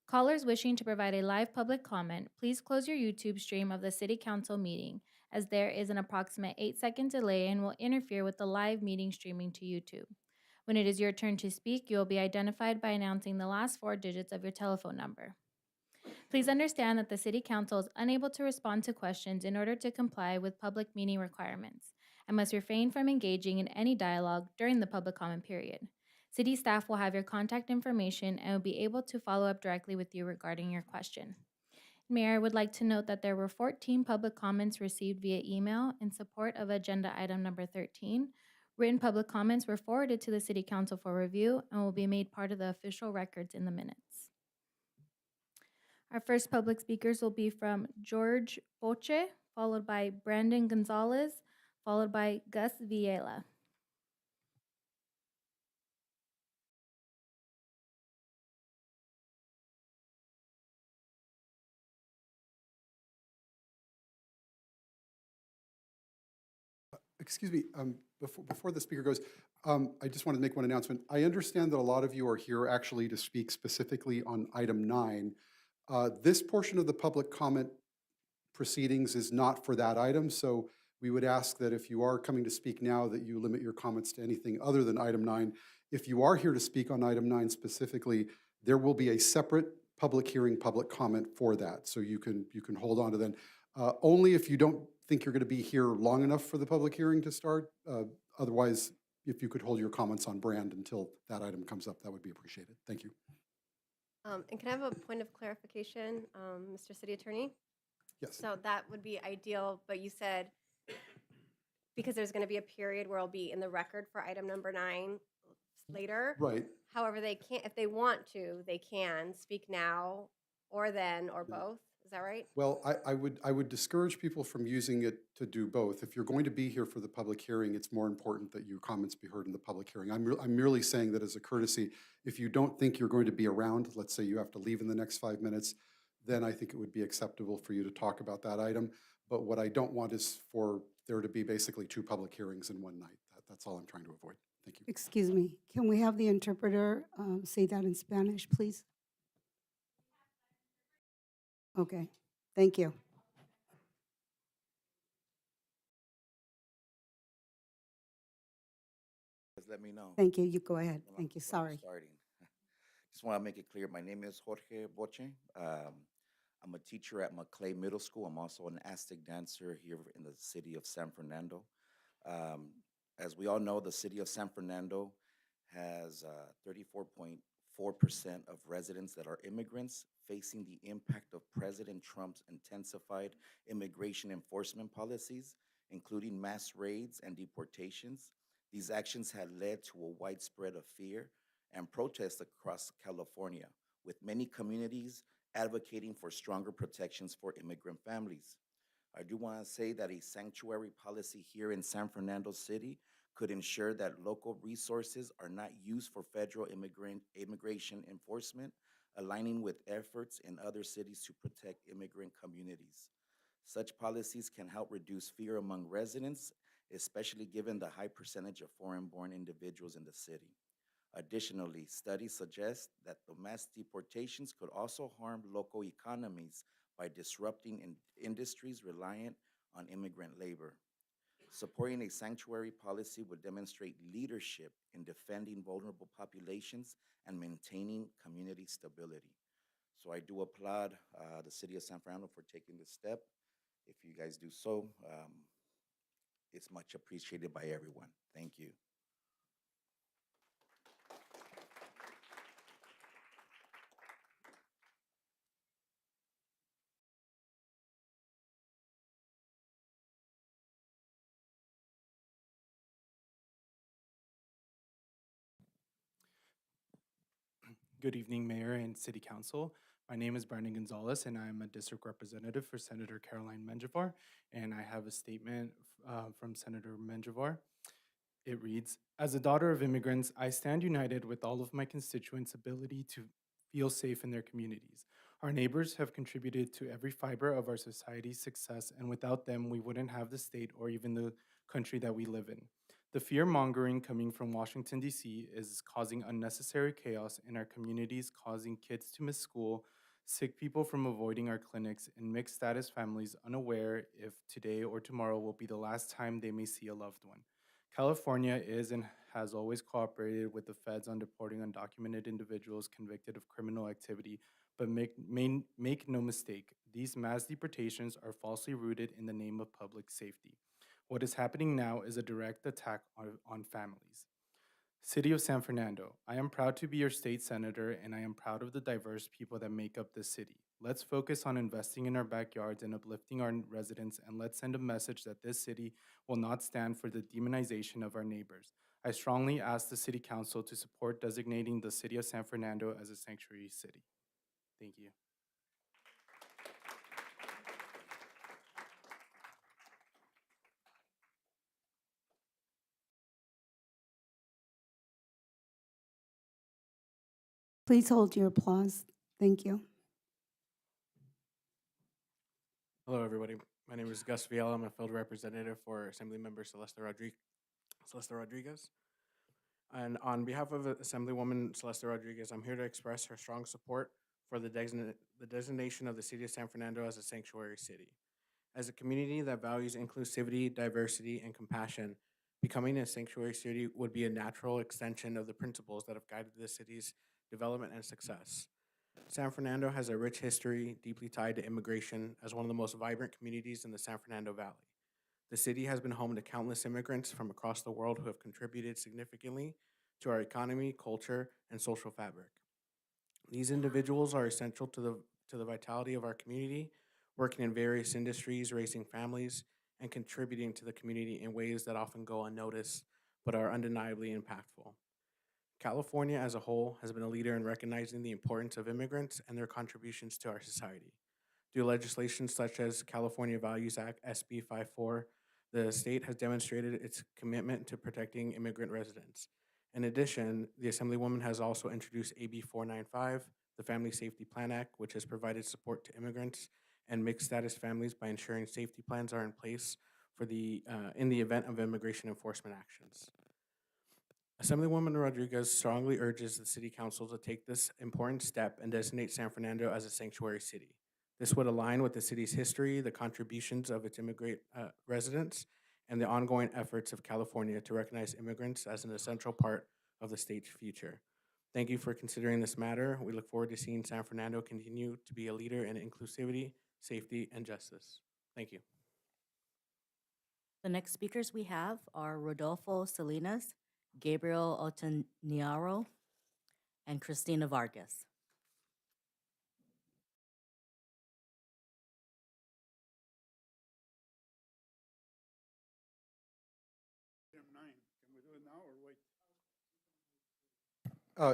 Callers wishing to provide a live public comment, please close your YouTube stream of the City Council meeting, as there is an approximate 8-second delay and will interfere with the live meeting streaming to YouTube. When it is your turn to speak, you will be identified by announcing the last 4 digits of your telephone number. Please understand that the City Council is unable to respond to questions in order to comply with public meeting requirements and must refrain from engaging in any dialogue during the public comment period. City staff will have your contact information and will be able to follow up directly with you regarding your question. Mayor, I would like to note that there were 14 public comments received via email in support of agenda item number 13. Written public comments were forwarded to the City Council for review and will be made part of the official records in the minutes. Our first public speakers will be from George Boche, followed by Brandon Gonzalez, followed by Gus Villela. Excuse me, before the speaker goes, I just want to make one announcement. I understand that a lot of you are here actually to speak specifically on item 9. This portion of the public comment proceedings is not for that item, so we would ask that if you are coming to speak now, that you limit your comments to anything other than item 9. If you are here to speak on item 9 specifically, there will be a separate public hearing, public comment for that, so you can hold on to that. Only if you don't think you're going to be here long enough for the public hearing to start. Otherwise, if you could hold your comments on brand until that item comes up, that would be appreciated. Thank you. And can I have a point of clarification, Mr. City Attorney? Yes. So that would be ideal, but you said because there's going to be a period where I'll be in the record for item number 9 later. Right. However, they can't, if they want to, they can speak now or then or both. Is that right? Well, I would discourage people from using it to do both. If you're going to be here for the public hearing, it's more important that your comments be heard in the public hearing. I'm merely saying that as a courtesy. If you don't think you're going to be around, let's say you have to leave in the next 5 minutes, then I think it would be acceptable for you to talk about that item. But what I don't want is for there to be basically 2 public hearings in one night. That's all I'm trying to avoid. Thank you. Excuse me, can we have the interpreter say that in Spanish, please? Okay, thank you. Just let me know. Thank you, you go ahead. when I'm- Thank you, when I'm sorry. Starting. Just want to make it clear, my name is Jorge Boche. I'm a teacher at McClay Middle School. I'm also an Aztec dancer here in the city of San Fernando. As we all know, the city of San Fernando has 34.4% of residents that are immigrants, facing the impact of President Trump's intensified immigration enforcement policies, including mass raids and deportations. These actions had led to a widespread of fear and protests across California, with many communities advocating for stronger protections for immigrant families. I do want to say that a sanctuary policy here in San Fernando City could ensure that local resources are not used for federal immigration enforcement, aligning with efforts in other cities to protect immigrant communities. Such policies can help reduce fear among residents, especially given the high percentage of foreign-born individuals in the city. Additionally, studies suggest that the mass deportations could also harm local economies by disrupting industries reliant on immigrant labor. Supporting a sanctuary policy would demonstrate leadership in defending vulnerable populations and maintaining community stability. So I do applaud the city of San Fernando for taking this step. If you guys do so, it's much appreciated by everyone. Thank you. Good evening, Mayor and City Council. My name is Brandon Gonzalez, and I'm a district representative for Senator Caroline Menjivar, and I have a statement from Senator Menjivar. It reads, as a daughter of immigrants, I stand united with all of my constituents' ability to feel safe in their communities. Our neighbors have contributed to every fiber of our society's success, and without them, we wouldn't have the state or even the country that we live in. The fear mongering coming from Washington, D.C. is causing unnecessary chaos in our communities, causing kids to miss school, sick people from avoiding our clinics, and mixed status families unaware if today or tomorrow will be the last time they may see a loved one. California is and has always cooperated with the feds on deporting undocumented individuals convicted of criminal activity, but make no mistake, these mass deportations are falsely rooted in the name of public safety. What is happening now is a direct attack on families. City of San Fernando, I am proud to be your state senator and I am proud of the diverse people that make up this city. Let's focus on investing in our backyards and uplifting our residents, and let's send a message that this city will not stand for the demonization of our neighbors. I strongly ask the City Council to support designating the City of San Fernando as a sanctuary city. Thank you. Please hold your applause. Thank you. Hello, everybody. My name is Gus Viala. I'm a field representative for Assemblymember Celeste Rodriguez. And on behalf of Assemblywoman Celeste Rodriguez, I'm here to express her strong support for the designation of the City of San Fernando as a sanctuary city. As a community that values inclusivity, diversity, and compassion, becoming a sanctuary city would be a natural extension of the principles that have guided the city's development and success. San Fernando has a rich history deeply tied to immigration as one of the most vibrant communities in the San Fernando Valley. The city has been home to countless immigrants from across the world who have contributed significantly to our economy, culture, and social fabric. These individuals are essential to the vitality of our community, working in various industries, raising families, and contributing to the community in ways that often go unnoticed but are undeniably impactful. California as a whole has been a leader in recognizing the importance of immigrants and their contributions to our society. Through legislation such as California Values Act SB 54, the state has demonstrated its commitment to protecting immigrant residents. In addition, the Assemblywoman has also introduced AB 495, the Family Safety Plan Act, which has provided support to immigrants and mixed status families by ensuring safety plans are in place for in the event of immigration enforcement actions. Assemblywoman Rodriguez strongly urges the City Council to take this important step and designate San Fernando as a sanctuary city. This would align with the city's history, the contributions of its immigrant residents, and the ongoing efforts of California to recognize immigrants as an essential part of the state's future. Thank you for considering this matter. We look forward to seeing San Fernando continue to be a leader in inclusivity, safety, and justice. Thank you. The next speakers we have are Rodolfo Salinas, Gabriel Otaniaro, and Cristina Vargas.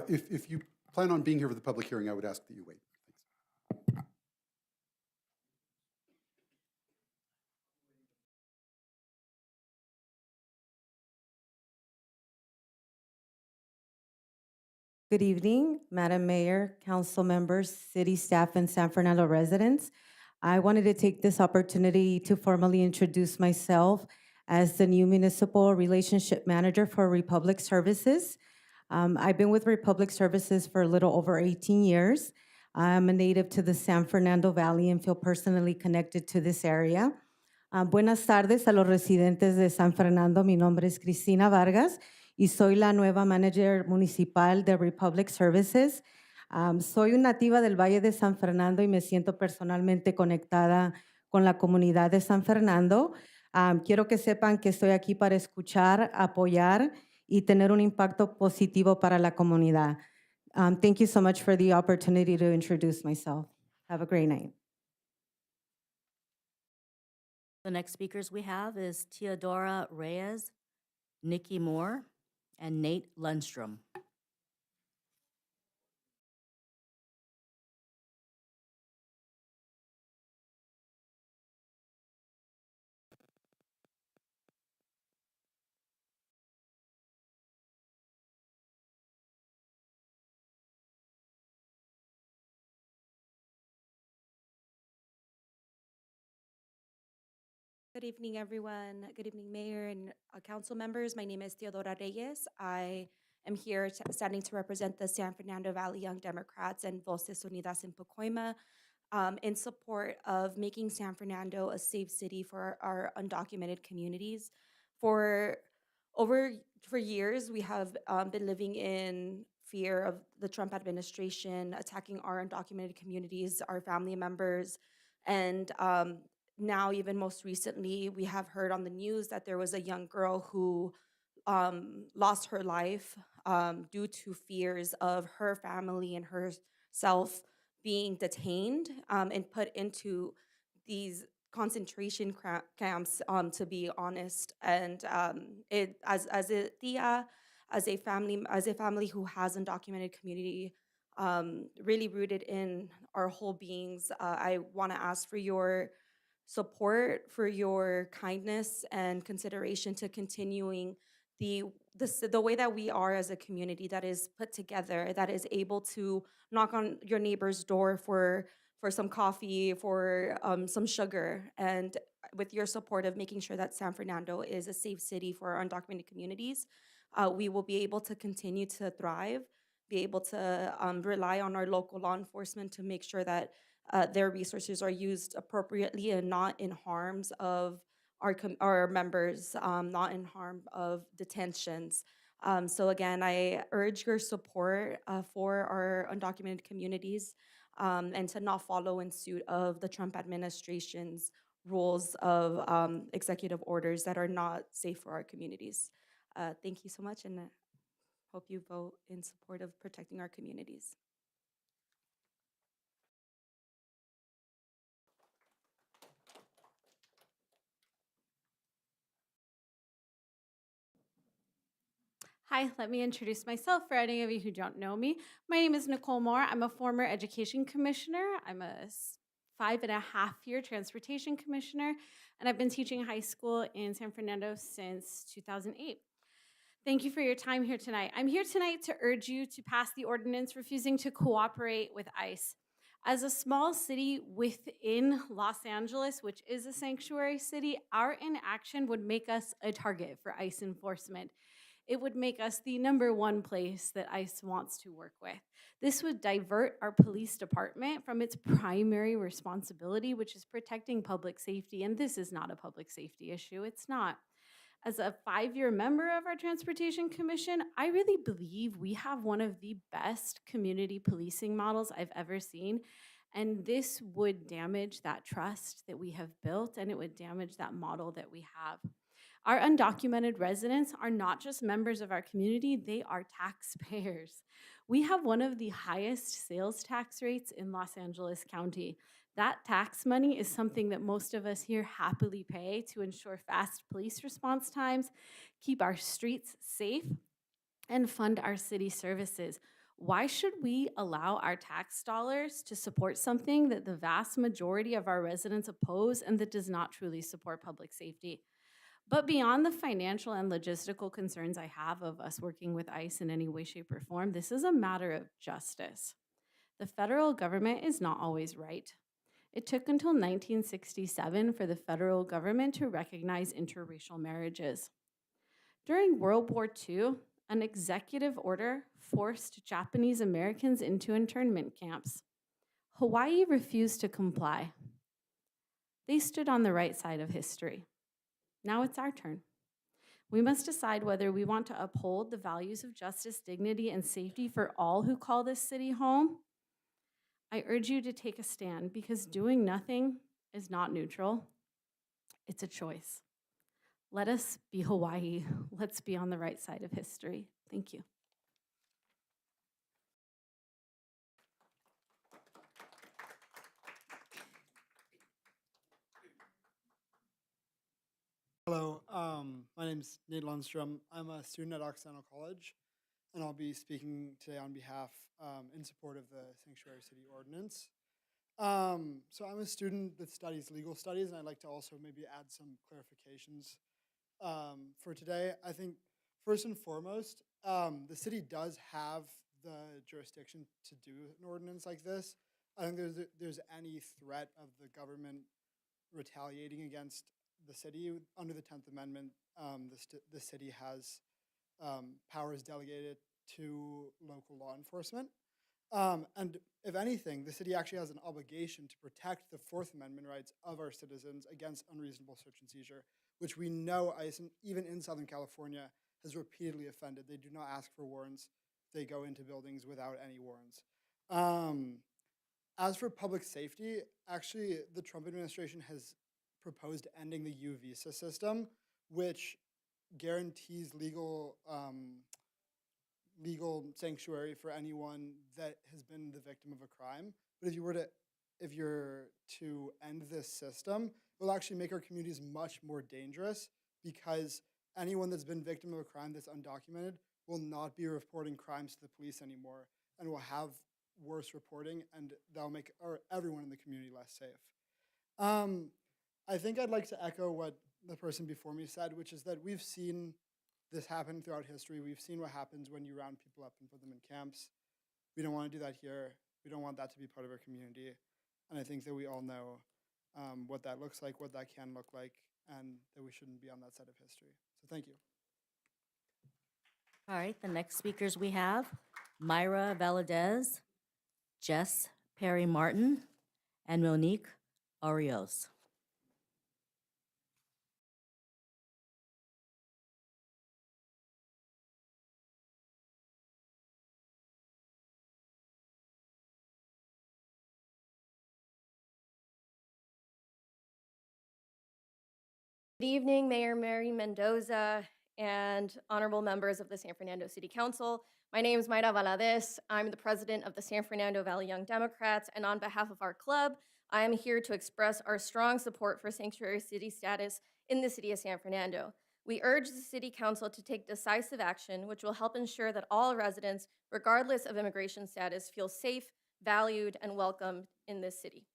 If you plan on being here for the public hearing, I would ask that you wait. Thanks. Good evening, Madam Mayor, council members, city staff, and San Fernando residents. I wanted to take this opportunity to formally introduce myself as the new Municipal Relationship Manager for Republic Services. I've been with Republic Services for a little over 18 years. I'm a native to the San Fernando Valley and feel personally connected to this area. Buenas tardes a los residentes de San Fernando. Mi nombre es Cristina Vargas y soy la nueva Manager Municipal de Republic Services. Soy una nativa del Valle de San Fernando y me siento personalmente conectada con la comunidad de San Fernando. Quiero que sepan que estoy aquí para escuchar, apoyar y tener un impacto positivo para la comunidad. Thank you so much for the opportunity to introduce myself. Have a great night. The next speakers we have is Teodora Reyes, Nikki Moore, and Nate Lundstrom. Good Good evening, everyone. Good evening, Mayor and council members. My name is Teodora Reyes. I am here standing to represent the San Fernando Valley Young Democrats and Voces Unidas in Pacoima in support of making San Fernando a safe city for our undocumented communities. For over for years, we have been living in fear of the Trump administration attacking our undocumented communities, our family members, and now, even most recently, we have heard on the news that there was a young girl who lost her life due to fears of her family and herself being detained and put into these concentration camps, to be honest. And it as a tia, as a family who has undocumented community, really rooted in our whole beings, I want to ask for your support, for your kindness and consideration to continuing the way that we are as a community that is put together, that is able to knock on your neighbor's door for some coffee, for some sugar, and with your support of making sure that San Fernando is a safe city for our undocumented communities, we will be able to continue to thrive, be able to rely on our local law enforcement to make sure that their resources are used appropriately and not in harms of our members, not in harm of detentions. So again, I urge your support for our undocumented communities and to not follow in suit of the Trump administration's rules of executive orders that are not safe for our communities. Thank you so much, and hope you vote in support of protecting our communities. Hi, let me introduce myself for any of you who don't know me. My name is Nicole Moore. I'm a former education commissioner. I'm a 5.5 year transportation commissioner, and I've been teaching high school in San Fernando since 2008. Thank you for your time here tonight. I'm here tonight to urge you to pass the ordinance refusing to cooperate with ICE. As a small city within Los Angeles, which is a sanctuary city, our inaction would make us a target for ICE enforcement. It would make us the #1 place that ICE wants to work with. This would divert our police department from its primary responsibility, which is protecting public safety. And this is not a public safety issue. It's not. As a 5-year member of our Transportation Commission, I really believe we have one of the best community policing models I've ever seen. And this would damage that trust that we have built, and it would damage that model that we have. Our undocumented residents are not just members of our community, they are taxpayers. We have one of the highest sales tax rates in Los Angeles County. That tax money is something that most of us here happily pay to ensure fast police response times, keep our streets safe, and fund our city services. Why should we allow our tax dollars to support something that the vast majority of our residents oppose and that does not truly support public safety? But beyond the financial and logistical concerns I have of us working with ICE in any way, shape, or form, this is a matter of justice. The federal government is not always right. It took until 1967 for the federal government to recognize interracial marriages. During World War II, an executive order forced Japanese Americans into internment camps. Hawaii refused to comply. They stood on the right side of history. Now it's our turn. We must decide whether we want to uphold the values of justice, dignity, and safety for all who call this city home. I urge you to take a stand because doing nothing is not neutral. It's a choice. Let us be Hawaii. Let's be on the right side of history. Thank you. Hello, my name is Nate Lundstrom. I'm a student at Occidental College, and I'll be speaking today on behalf in support of the Sanctuary City Ordinance. So I'm a student that studies legal studies, and I'd like to also maybe add some clarifications for today. I think first and foremost, the city does have the jurisdiction to do an ordinance like this. I think there's any threat of the government retaliating against the city. Under the 10th Amendment, the city has powers delegated to local law enforcement. And if anything, the city actually has an obligation to protect the Fourth Amendment rights of our citizens against unreasonable search and seizure, which we know ICE, even in Southern California, has repeatedly offended. They do not ask for warrants. They go into buildings without any warrants. As for public safety, actually, the Trump administration has proposed ending the U visa system, which guarantees legal sanctuary for anyone that has been the victim of a crime. But if you're to end this system, it will actually make our communities much more dangerous because anyone that's been victim of a crime that's undocumented will not be reporting crimes to the police anymore and will have worse reporting, and that'll make everyone in the community less safe. I think I'd like to echo what the person before me said, which is that we've seen this happen throughout history. We've seen what happens when you round people up and put them in camps. We don't want to do that here. We don't want that to be part of our community. And I think that we all know what that looks like, what that can look like, and that we shouldn't be on that side of history. So thank you. All right, the next speakers we have, Myra Valadez, Jess Perry Martin, and Monique Arios. Good evening, Mayor Mary Mendoza and honorable members of the San Fernando City Council. My name is Mayra Valadez. I'm the president of the San Fernando Valley Young Democrats, and on behalf of our club, I am here to express our strong support for sanctuary city status in the city of San Fernando. We urge the City Council to take decisive action, which will help ensure that all residents, regardless of immigration status, feel safe, valued, and welcomed in this city.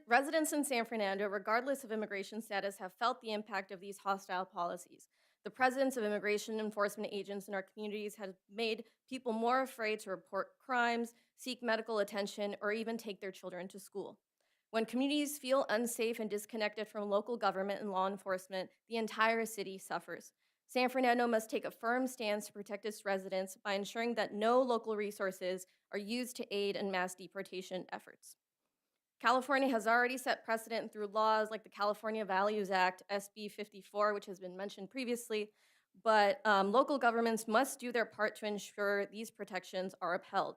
Residents in San Fernando, regardless of immigration status, have felt the impact of these hostile policies. The presence of immigration enforcement agents in our communities has made people more afraid to report crimes, seek medical attention, or even take their children to school. When communities feel unsafe and disconnected from local government and law enforcement, the entire city suffers. San Fernando must take a firm stance to protect its residents by ensuring that no local resources are used to aid in mass deportation efforts. California has already set precedent through laws like the California Values Act, SB 54, which has been mentioned previously, but local governments must do their part to ensure these protections are upheld.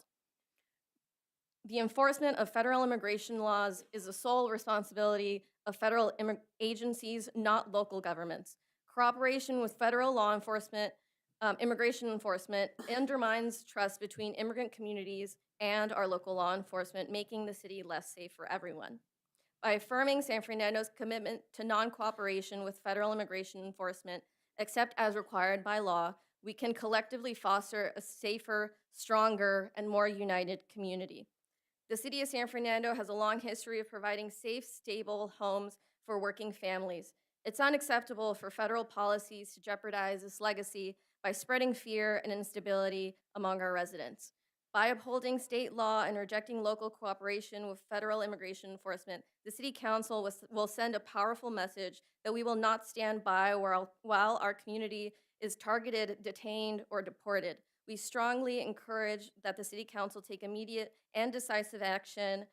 The enforcement of federal immigration laws is the sole responsibility of federal agencies, not local governments. Cooperation with federal law enforcement, immigration enforcement undermines trust between immigrant communities and our local law enforcement, making the city less safe for everyone. By affirming San Fernando's commitment to non-cooperation with federal immigration enforcement, except as required by law, we can collectively foster a safer, stronger, and more united community. The city of San Fernando has a long history of providing safe, stable homes for working families. It's unacceptable for federal policies to jeopardize this legacy by spreading fear and instability among our residents. By upholding state law and rejecting local cooperation with federal immigration enforcement, the City Council will send a powerful message that we will not stand by while our community is targeted, detained, or deported. We strongly encourage that the City Council take immediate and decisive action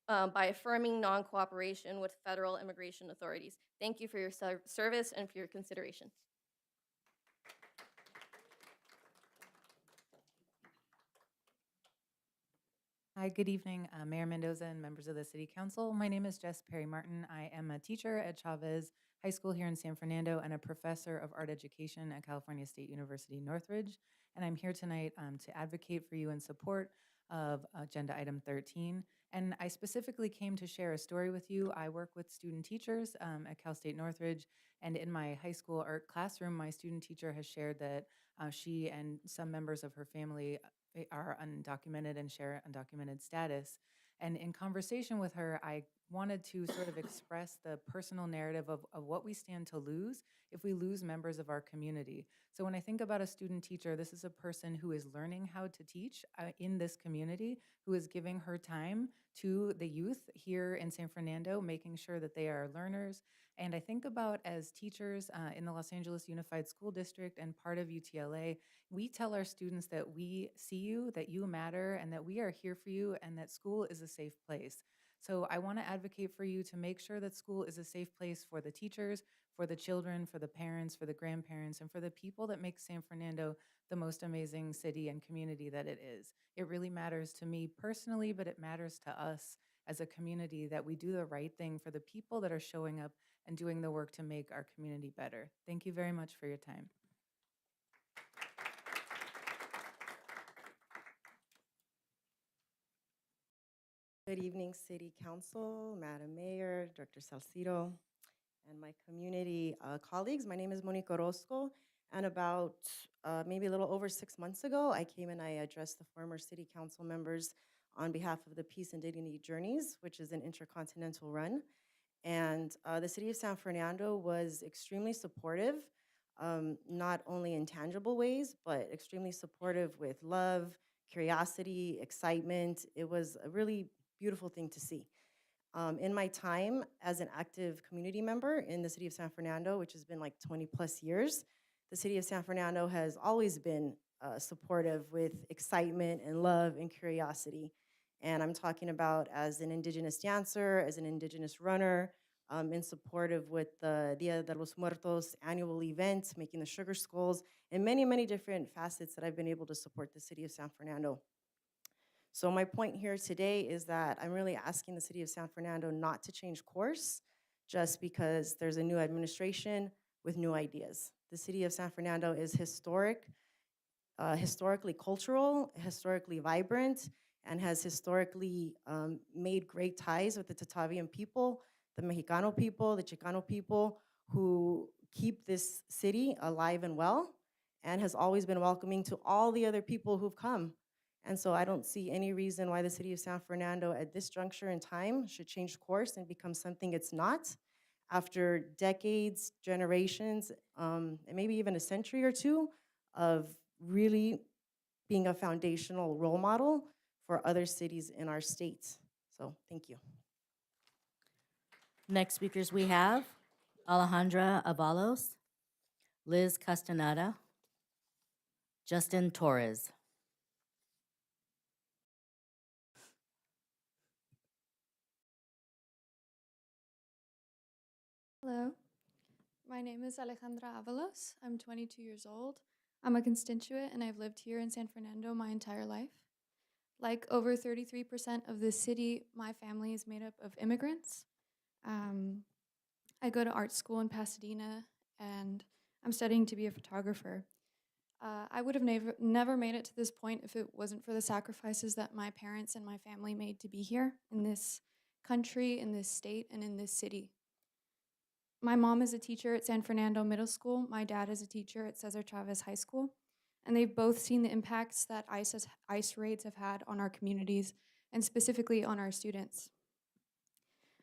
by affirming non-cooperation with federal immigration authorities. Thank you for your service and for your consideration. Hi, good evening, Mayor Mendoza and members of the City Council. My name is Jess Perry Martin. I am a teacher at Chavez High School here in San Fernando and a professor of art education at California State University, Northridge. And I'm here tonight to advocate for you in support of Agenda Item 13. And I specifically came to share a story with you. I work with student teachers at Cal State Northridge, and in my high school art classroom, my student teacher has shared that she and some members of her family are undocumented and share undocumented status. And in conversation with her, I wanted to sort of express the personal narrative of what we stand to lose if we lose members of our community. So when I think about a student teacher, this is a person who is learning how to teach in this community, who is giving her time to the youth here in San Fernando, making sure that they are learners. And I think about as teachers in the Los Angeles Unified School District and part of UTLA, we tell our students that we see you, that you matter, and that we are here for you, and that school is a safe place. So I want to advocate for you to make sure that school is a safe place for the teachers, for the children, for the parents, for the grandparents, and for the people that make San Fernando the most amazing city and community that it is. It really matters to me personally, but it matters to us as a community that we do the right thing for the people that are showing up and doing the work to make our community better. Thank you very much for your time. Good evening, City Council, Madam Mayor, Director Salcido, and my community colleagues. My name is Monique Orozco, and about maybe a little over 6 months ago, I came and I addressed the former City Council members on behalf of the Peace and Dignity Journeys, which is an intercontinental run. And the City of San Fernando was extremely supportive, not only in tangible ways, but extremely supportive with love, curiosity, excitement. It was a really beautiful thing to see. In my time as an active community member in the City of San Fernando, which has been like 20 plus years, the City of San Fernando has always been supportive with excitement and love and curiosity. And I'm talking about as an Indigenous dancer, as an Indigenous runner, in support of with the Dia de los Muertos annual event, making the sugar skulls, and many, many different facets that I've been able to support the City of San Fernando. So my point here today is that I'm really asking the City of San Fernando not to change course just because there's a new administration with new ideas. The City of San Fernando is historically cultural, historically vibrant, and has historically made great ties with the Tatavian people, the Mexicano people, the Chicano people, who keep this city alive and well, and has always been welcoming to all the other people who've come. And so I don't see any reason why the City of San Fernando at this juncture in time should change course and become something it's not after decades, generations, and maybe even a century or two of really being a foundational role model for other cities in our state. So thank you. Next speakers we have Alejandra Avalos, Liz Castaneda, Justin Torres. Hello, my name is Alejandra Avalos. I'm 22 years old. I'm a constituent and I've lived here in San Fernando my entire life. Like over 33% of the city, my family is made up of immigrants. I go to art school in Pasadena and I'm studying to be a photographer. I would have never made it to this point if it wasn't for the sacrifices that my parents and my family made to be here in this country, in this state, and in this city. My mom is a teacher at San Fernando Middle School. My dad is a teacher at Cesar Chavez High School. And they've both seen the impacts that ICE raids have had on our communities and specifically on our students.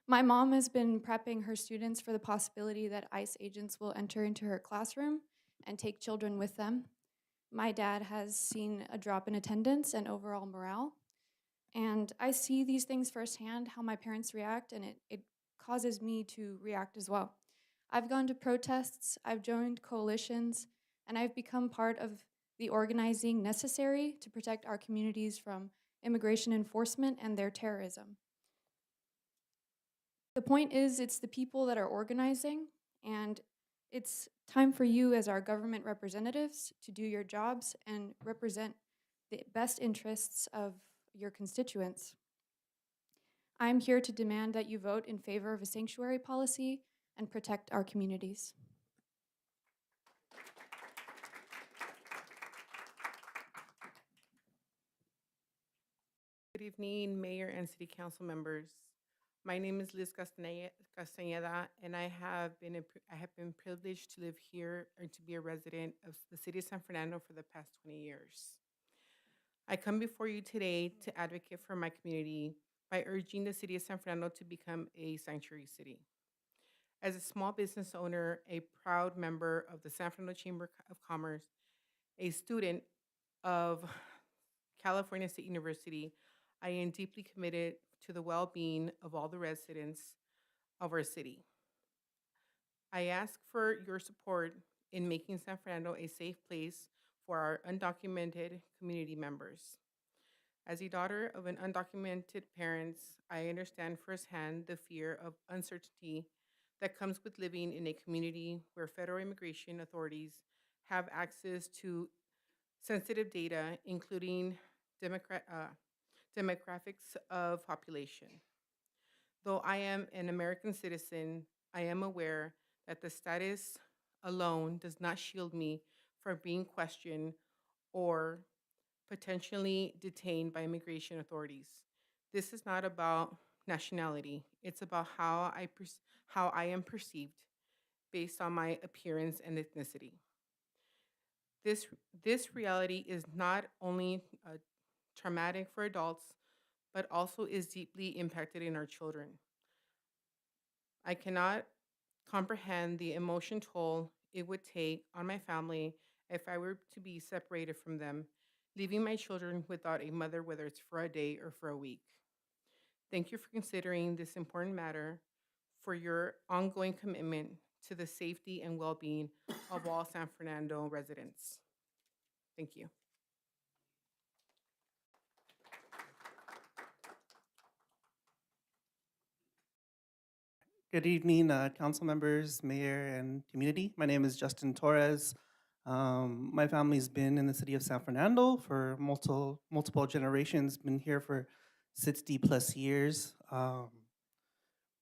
My mom has been prepping her students for the possibility that ICE agents will enter into her classroom and take children with them. My dad has seen a drop in attendance and overall morale. And I see these things firsthand, how my parents react, and it causes me to react as well. I've gone to protests, I've joined coalitions, and I've become part of the organizing necessary to protect our communities from immigration enforcement and their terrorism. The point is, it's the people that are organizing, and it's time for you as our government representatives to do your jobs and represent the best interests of your constituents. I'm here to demand that you vote in favor of a sanctuary policy and protect our communities. Good evening, Mayor and City Council members. My name is Liz Castaneda, and I have been privileged to live here or to be a resident of the City of San Fernando for the past 20 years. I come before you today to advocate for my community by urging the city of San Fernando to become a sanctuary city. As a small business owner, a proud member of the San Fernando Chamber of Commerce, a student of California State University, I am deeply committed to the well-being of all the residents of our city. I ask for your support in making San Fernando a safe place for our undocumented community members. As a daughter of an undocumented parents, I understand firsthand the fear of uncertainty that comes with living in a community where federal immigration authorities have access to sensitive data, including demographics of population. Though I am an American citizen, I am aware that the status alone does not shield me from being questioned or potentially detained by immigration authorities. This is not about nationality. It's about how I am perceived based on my appearance and ethnicity. This, this reality is not only traumatic for adults, but also is deeply impacted in our children. I cannot comprehend the emotion toll it would take on my family if I were to be separated from them, leaving my children without a mother, whether it's for a day or for a week. Thank you for considering this important matter, for your ongoing commitment to the safety and well-being of all San Fernando residents. Thank you. Good evening, council members, mayor, and community. My name is Justin Torres. My family's been in the city of San Fernando for multiple generations, been here for 60 plus years.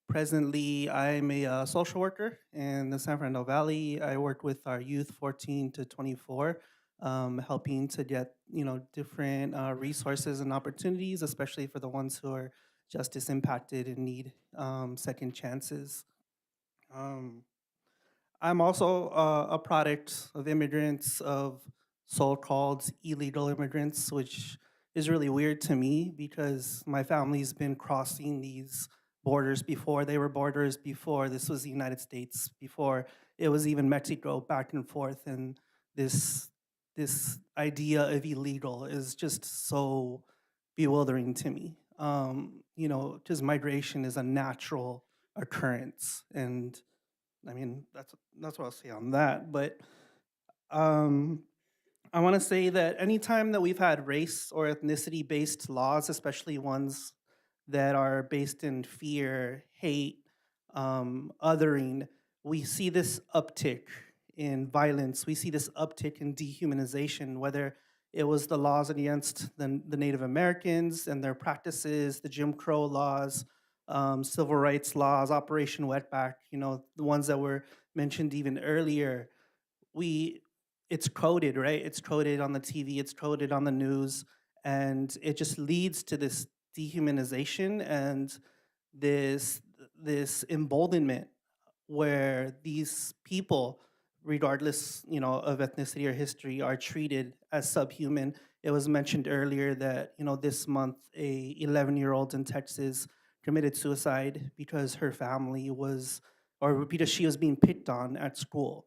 Presently, I'm a social worker in the San Fernando Valley. I work with our youth 14 to 24, helping to get different resources and opportunities, especially for the ones who are justice impacted and need second chances. Um, I'm also a product of immigrants, of so-called illegal immigrants, which is really weird to me because my family's been crossing these borders before. They were borders before this was the United States, before it was even Mexico, back and forth. And this this idea of illegal is just so bewildering to me. Because migration is a natural occurrence, and I mean, that's what I'll say on that. But um, I want to say that anytime that we've had race or ethnicity based laws, especially ones that are based in fear, hate, othering, we see this uptick in violence. We see this uptick in dehumanization, whether it was the laws against the Native Americans and their practices, the Jim Crow laws, civil rights laws, Operation Wetback, the ones that were mentioned even earlier. We It's coded, right? It's coded on the TV, it's coded on the news, and it just leads to this dehumanization and this this emboldenment where these people, regardless, of ethnicity or history, are treated as subhuman. It was mentioned earlier that, this month a 11-year-old in Texas committed suicide because her family was, or because she was being picked on at school,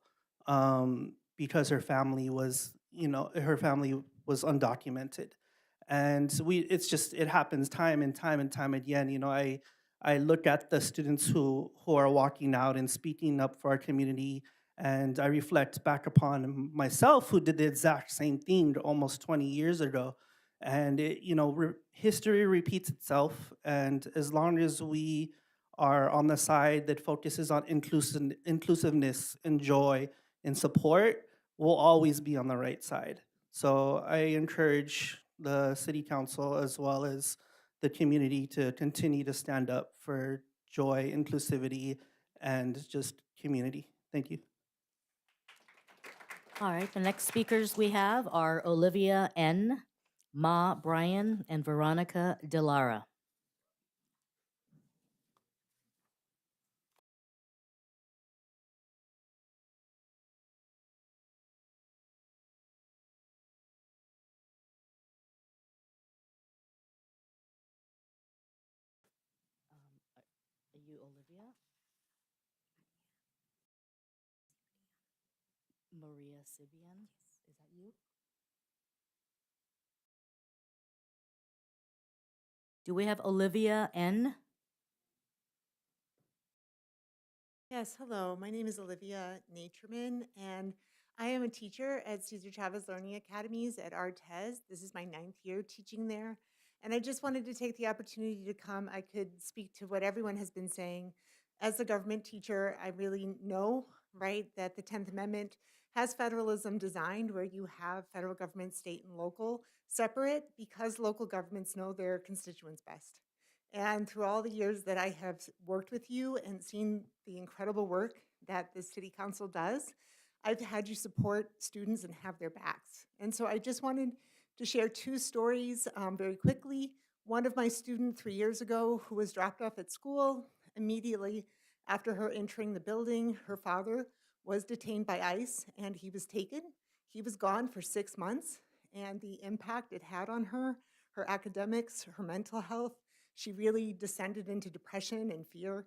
because her family was undocumented. And it happens time and time and time again. I look at the students who are walking out and speaking up for our community, and I reflect back upon myself, who did the exact same thing almost 20 years ago. And history repeats itself, and as long as we are on the side that focuses on inclusiveness and joy and support, we'll always be on the right side. So I encourage the city council as well as the community to continue to stand up for joy, inclusivity, and just community. Thank you. All right, the next speakers we have are Olivia N., Ma Bryan, and Veronica Delara. you, Olivia. Maria Sibian, is that you? Do we have Olivia N? Yes, hello. My name is Olivia Naturman, and I am a teacher at Cesar Chavez Learning Academies at Artez. This is my 9th year teaching there. And I just wanted to take the opportunity to come. I could speak to what everyone has been saying. As a government teacher, I really know, right, that the 10th Amendment has federalism designed where you have federal government, state, and local separate because local governments know their constituents best. And through all the years that I have worked with you and seen the incredible work that the City Council does, I've had you support students and have their backs. And so I just wanted to share two stories very quickly. One of my students 3 years ago who was dropped off at school, immediately after her entering the building, her father was detained by ICE and he was taken. He was gone for 6 months, and the impact it had on her, her academics, her mental health, she really descended into depression and fear.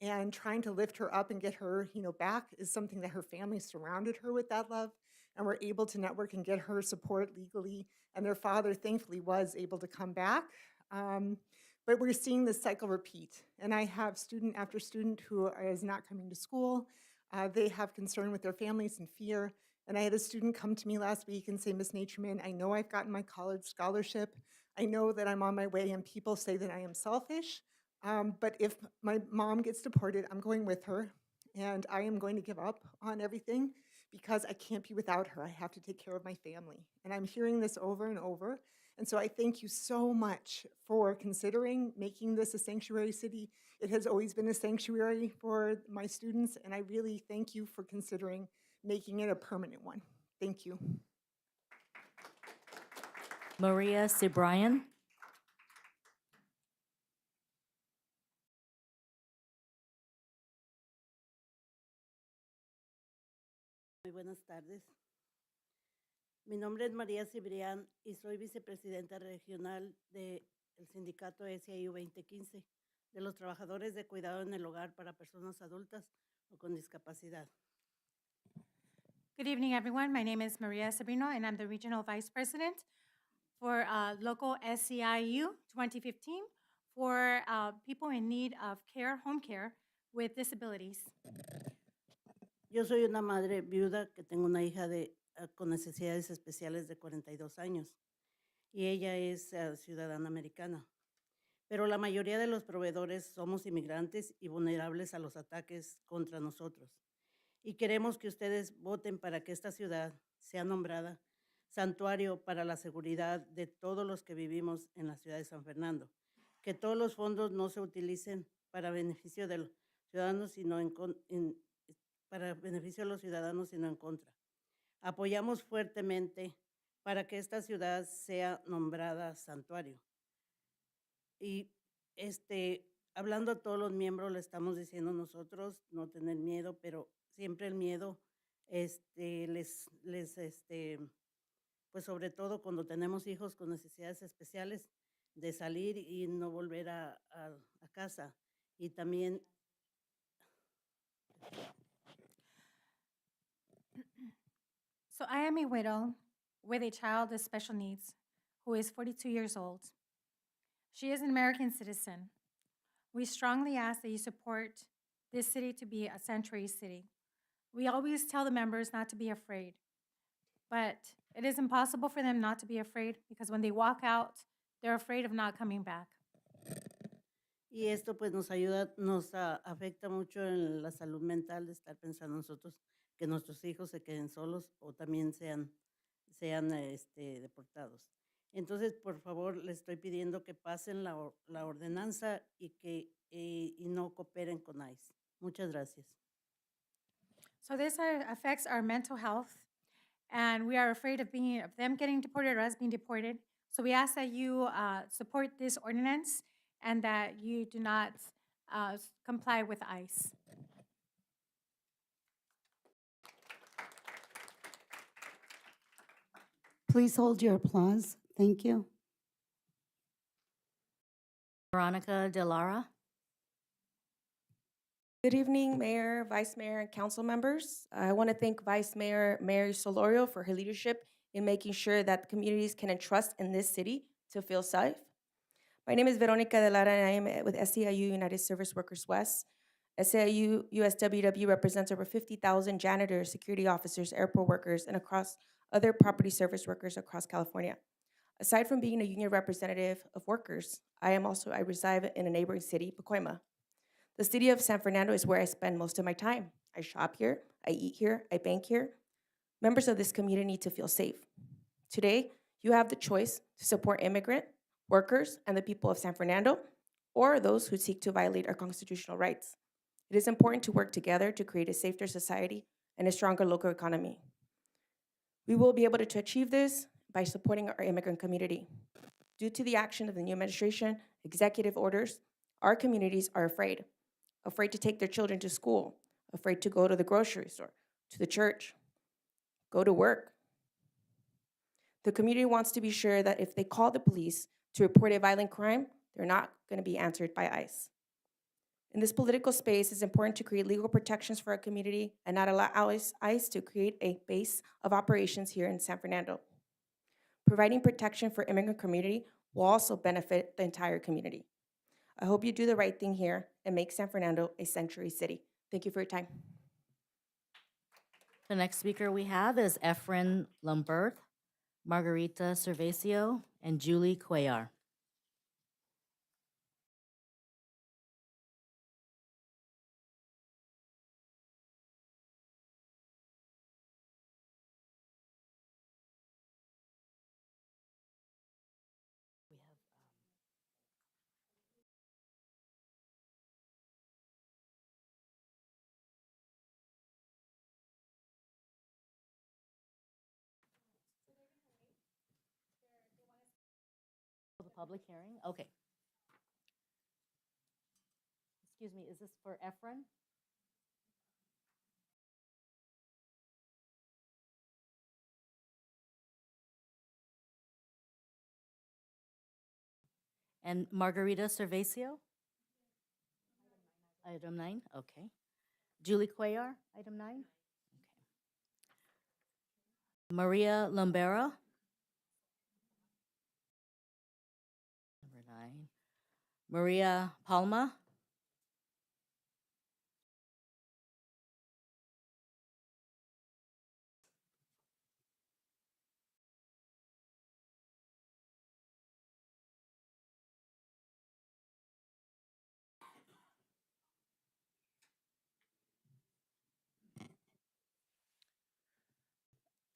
And trying to lift her up and get her, back is something that her family surrounded her with that love and were able to network and get her support legally. And their father, thankfully, was able to come back. But we're seeing this cycle repeat. And I have student after student who is not coming to school. They have concern with their families and fear. And I had a student come to me last week and say, Miss Naturman, I know I've gotten my college scholarship. I know that I'm on my way, and people say that I am selfish. But if my mom gets deported, I'm going with her, and I am going to give up on everything because I can't be without her. I have to take care of my family. And I'm hearing this over and over. And so I thank you so much for considering making this a sanctuary city. It has always been a sanctuary for my students, and I really thank you for considering making it a permanent one. Thank you. Maria Cibrian. Muy buenas tardes. Mi nombre es María Cibrián y soy vicepresidenta regional del sindicato SIU 2015 de los trabajadores de cuidado en el hogar para personas adultas o con discapacidad. Good evening, everyone. My name is Maria Sabrino, and I'm the Regional Vice President for local SEIU 2015 for people in need of care, home care, with disabilities. Yo soy una madre viuda que tengo una hija con necesidades especiales de 42 años y ella es ciudadana americana. Pero la mayoría de los proveedores somos inmigrantes y vulnerables a los ataques contra nosotros. Y queremos que ustedes voten para que esta ciudad sea nombrada santuario para la seguridad de todos los que vivimos en la ciudad de San Fernando. Que todos los fondos no se utilicen para beneficio de los ciudadanos, sino para beneficio de los ciudadanos, sino en contra. Apoyamos fuertemente para que esta ciudad sea nombrada santuario. Y hablando a todos los miembros, le estamos diciendo nosotros no tener miedo, pero siempre el miedo, pues sobre todo cuando tenemos hijos con necesidades especiales, de salir y no volver a casa. Y también So I am a widow with a child with special needs who is 42 years old. She is an American citizen. We strongly ask that you support this city to be a sanctuary city. We always tell the members not to be afraid, but it is impossible for them not to be afraid because when they walk out, they're afraid of not coming back. Y esto pues nos ayuda, afecta mucho en la salud mental de estar pensando nosotros que nuestros hijos se queden solos o también sean deportados. Entonces, por favor, les estoy pidiendo que pasen la ordenanza y no cooperen con ICE. Muchas gracias. So this affects our mental health, and we are afraid of them getting deported or us being deported. So we ask that you support this ordinance and that you do not comply with ICE. Please hold your applause. Thank you. Veronica De Lara. Good evening, Mayor, Vice Mayor, and council members. I want to thank Vice Mayor Mary Solorio for her leadership in making sure that communities can entrust in this city to feel safe. My name is Veronica de Lara, and I am with SEIU United Service Workers West. SEIU USWW represents over 50,000 janitors, security officers, airport workers, and across other property service workers across California. Aside from being a union representative of workers, I reside in a neighboring city, Pacoima. The city of San Fernando is where I spend most of my time. I shop here, I eat here, I bank here. Members of this community need to feel safe. Today, you have the choice to support immigrant, workers, and the people of San Fernando, or those who seek to violate our constitutional rights. It is important to work together to create a safer society and a stronger local economy. We will be able to achieve this by supporting our immigrant community. Due to the action of the new administration, executive orders, our communities are afraid to take their children to school, afraid to go to the grocery store, to the church, go to work. The community wants to be sure that if they call the police to report a violent crime, they're not going to be answered by ICE. In this political space, it's important to create legal protections for our community and not allow ICE to create a base of operations here in San Fernando. Providing protection for immigrant community will also benefit the entire community. I hope you do the right thing here and make San Fernando a sanctuary city. Thank you for your time. The next speaker we have is Efren Lambert, Margarita Cervasio, and Julie Cuellar. The public hearing? Okay. Excuse me, is this for Efren? And Margarita Cervasio? Item 9, okay. Julie Cuellar, item 9? Okay. Maria Lambera? Number 9. Maria Palma?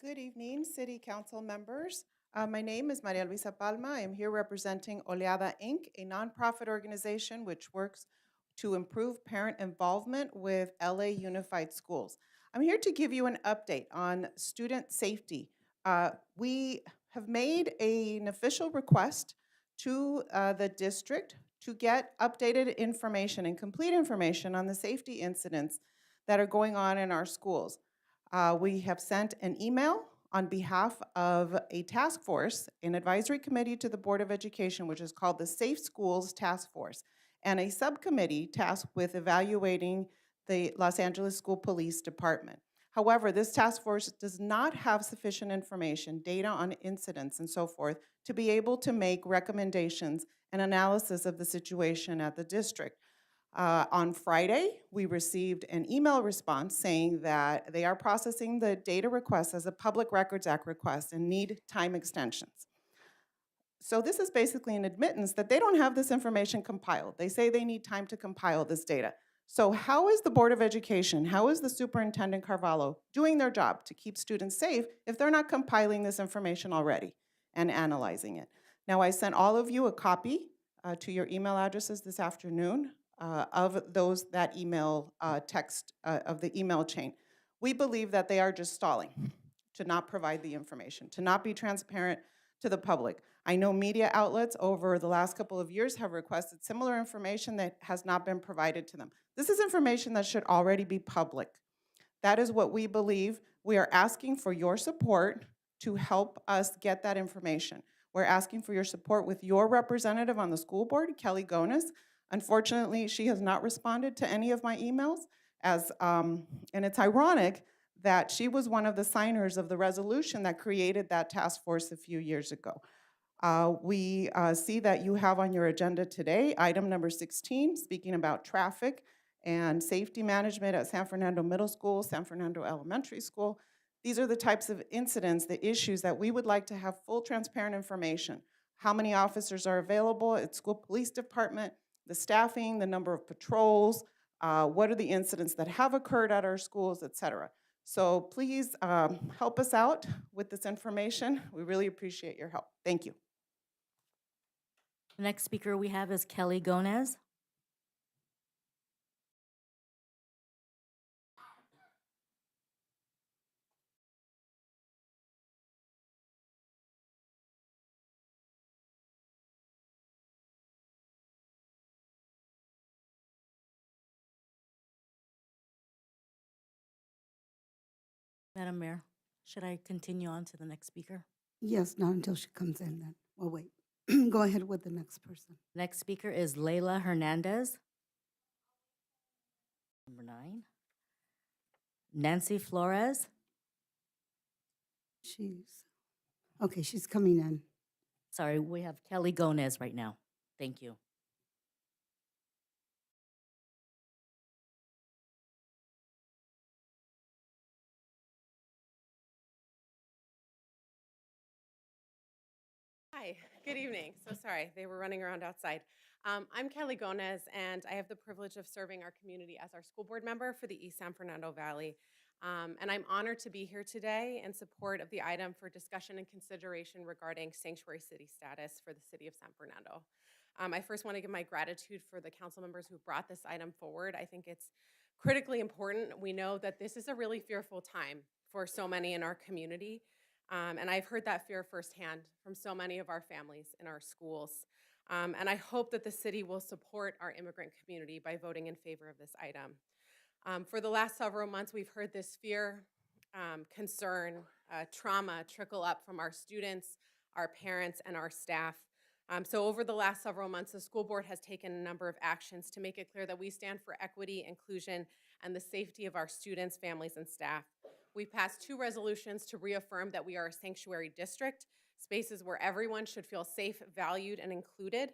Good evening, City Council members. My name is Maria Luisa Palma. I am here representing Oleada Inc., a nonprofit organization which works to improve parent involvement with LA Unified Schools. I'm here to give you an update on student safety. We have made an official request to the district to get updated information and complete information on the safety incidents that are going on in our schools. We have sent an email on behalf of a task force, an advisory committee to the Board of Education, which is called the Safe Schools Task Force, and a subcommittee tasked with evaluating the Los Angeles School Police Department. However, this task force does not have sufficient information, data on incidents and so forth, to be able to make recommendations and analysis of the situation at the district. On Friday, we received an email response saying that they are processing the data request as a Public Records Act request and need time extensions. So this is basically an admittance that they don't have this information compiled. They say they need time to compile this data. So how is the Board of Education, how is the Superintendent Carvalho doing their job to keep students safe if they're not compiling this information already and analyzing it? Now, I sent all of you a copy to your email addresses this afternoon of that email text of the email chain. We believe that they are just stalling to not provide the information, to not be transparent to the public. I know media outlets over the last couple of years have requested similar information that has not been provided to them. This is information that should already be public. That is what we believe. We are asking for your support to help us get that information. We're asking for your support with your representative on the school board, Kelly Gonis, Unfortunately, she has not responded to any of my emails, and it's ironic that she was one of the signers of the resolution that created that task force a few years ago. We see that you have on your agenda today item number 16, speaking about traffic and safety management at San Fernando Middle School, San Fernando Elementary School. These are the types of incidents, the issues that we would like to have full transparent information. How many officers are available at school police department, the staffing, the number of patrols, what are the incidents that have occurred at our schools, et cetera. So please help us out with this information. We really appreciate your help. Thank you. The next speaker we have is Kelly Gonez. Madam Mayor, should I continue on to the next speaker? Yes, not until she comes in then. We'll wait. Go ahead with the next person. Next speaker is Leila Hernandez. Number 9. Nancy Flores. She's coming in. Sorry, we have Kelly Gonez right now. Thank you. Hi, good evening. So sorry, they were running around outside. I'm Kelly Gonez, and I have the privilege of serving our community as our school board member for the East San Fernando Valley. And I'm honored to be here today in support of the item for discussion and consideration regarding sanctuary city status for the city of San Fernando. I first want to give my gratitude for the council members who brought this item forward. I think it's critically important. We know that this is a really fearful time for so many in our community. And I've heard that fear firsthand from so many of our families in our schools. And I hope that the city will support our immigrant community by voting in favor of this item. For the last several months, we've heard this fear, concern, trauma trickle up from our students, our parents, and our staff. So over the last several months, the school board has taken a number of actions to make it clear that we stand for equity, inclusion, and the safety of our students, families, and staff. We've passed 2 resolutions to reaffirm that we are a sanctuary district, spaces where everyone should feel safe, valued, and included,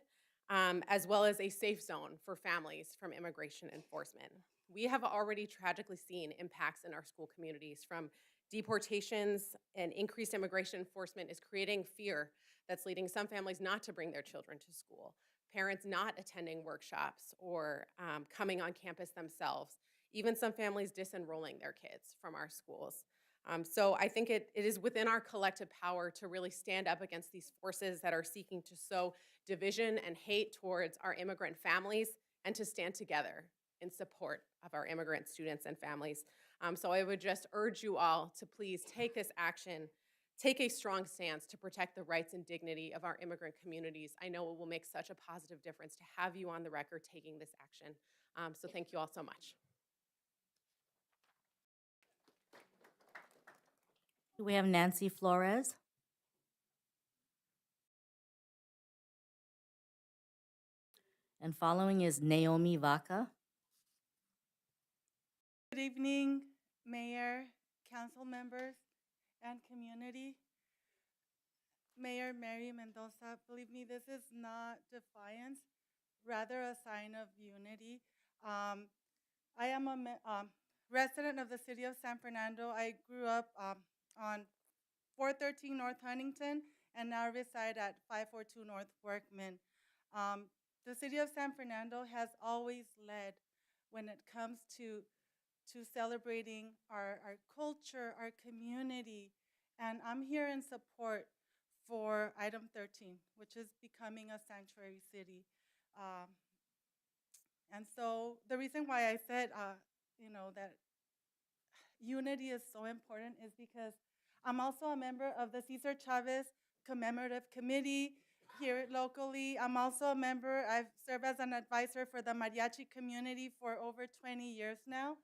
as well as a safe zone for families from immigration enforcement. We have already tragically seen impacts in our school communities from deportations, and increased immigration enforcement is creating fear that's leading some families not to bring their children to school, parents not attending workshops or coming on campus themselves, even some families disenrolling their kids from our schools. So I think it is within our collective power to really stand up against these forces that are seeking to sow division and hate towards our immigrant families, and to stand together in support of our immigrant students and families. So I would just urge you all to please take this action, take a strong stance to protect the rights and dignity of our immigrant communities. I know it will make such a positive difference to have you on the record taking this action. So thank you all so much. We have Nancy Flores. And following is Naomi Vaca. Good evening, Mayor, council members, and community. Mayor Mary Mendoza, believe me, this is not defiance, rather a sign of unity. I am a resident of the city of San Fernando. I grew up on 413 North Huntington and now reside at 542 North Workman. The city of San Fernando has always led when it comes to celebrating our culture, our community, and I'm here in support for item 13, which is becoming a sanctuary city. And so the reason why I said, that unity is so important is because I'm also a member of the Cesar Chavez Commemorative Committee here locally. I'm also a member, I've served as an advisor for the mariachi community for over 20 years now.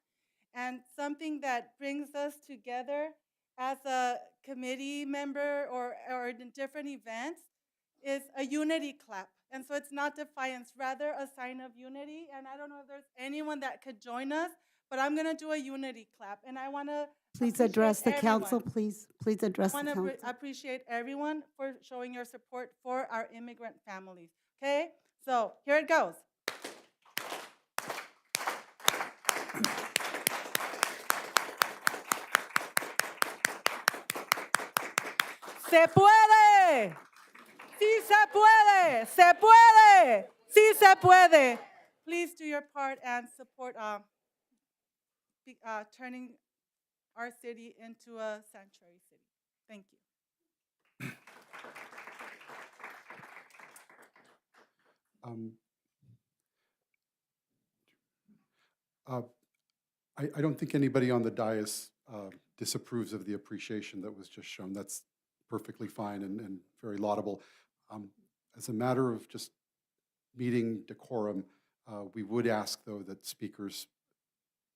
And something that brings us together as a committee member or in different events is a unity clap. And so it's not defiance, rather a sign of unity. And I don't know if there's anyone that could join us, but I'm going to do a unity clap. And I want to Please appreciate address the council, everyone. please. Please address I the want to council. appreciate everyone for showing your support for our immigrant families. Okay? So here it goes. Se puede. Sí se puede. Se puede. Sí se puede. Please do your part and support turning our city into a sanctuary city. Thank you. Um, uh, I don't think anybody on the dais disapproves of the appreciation that was just shown. That's perfectly fine and very laudable. As a matter of just meeting decorum, we would ask, though, that speakers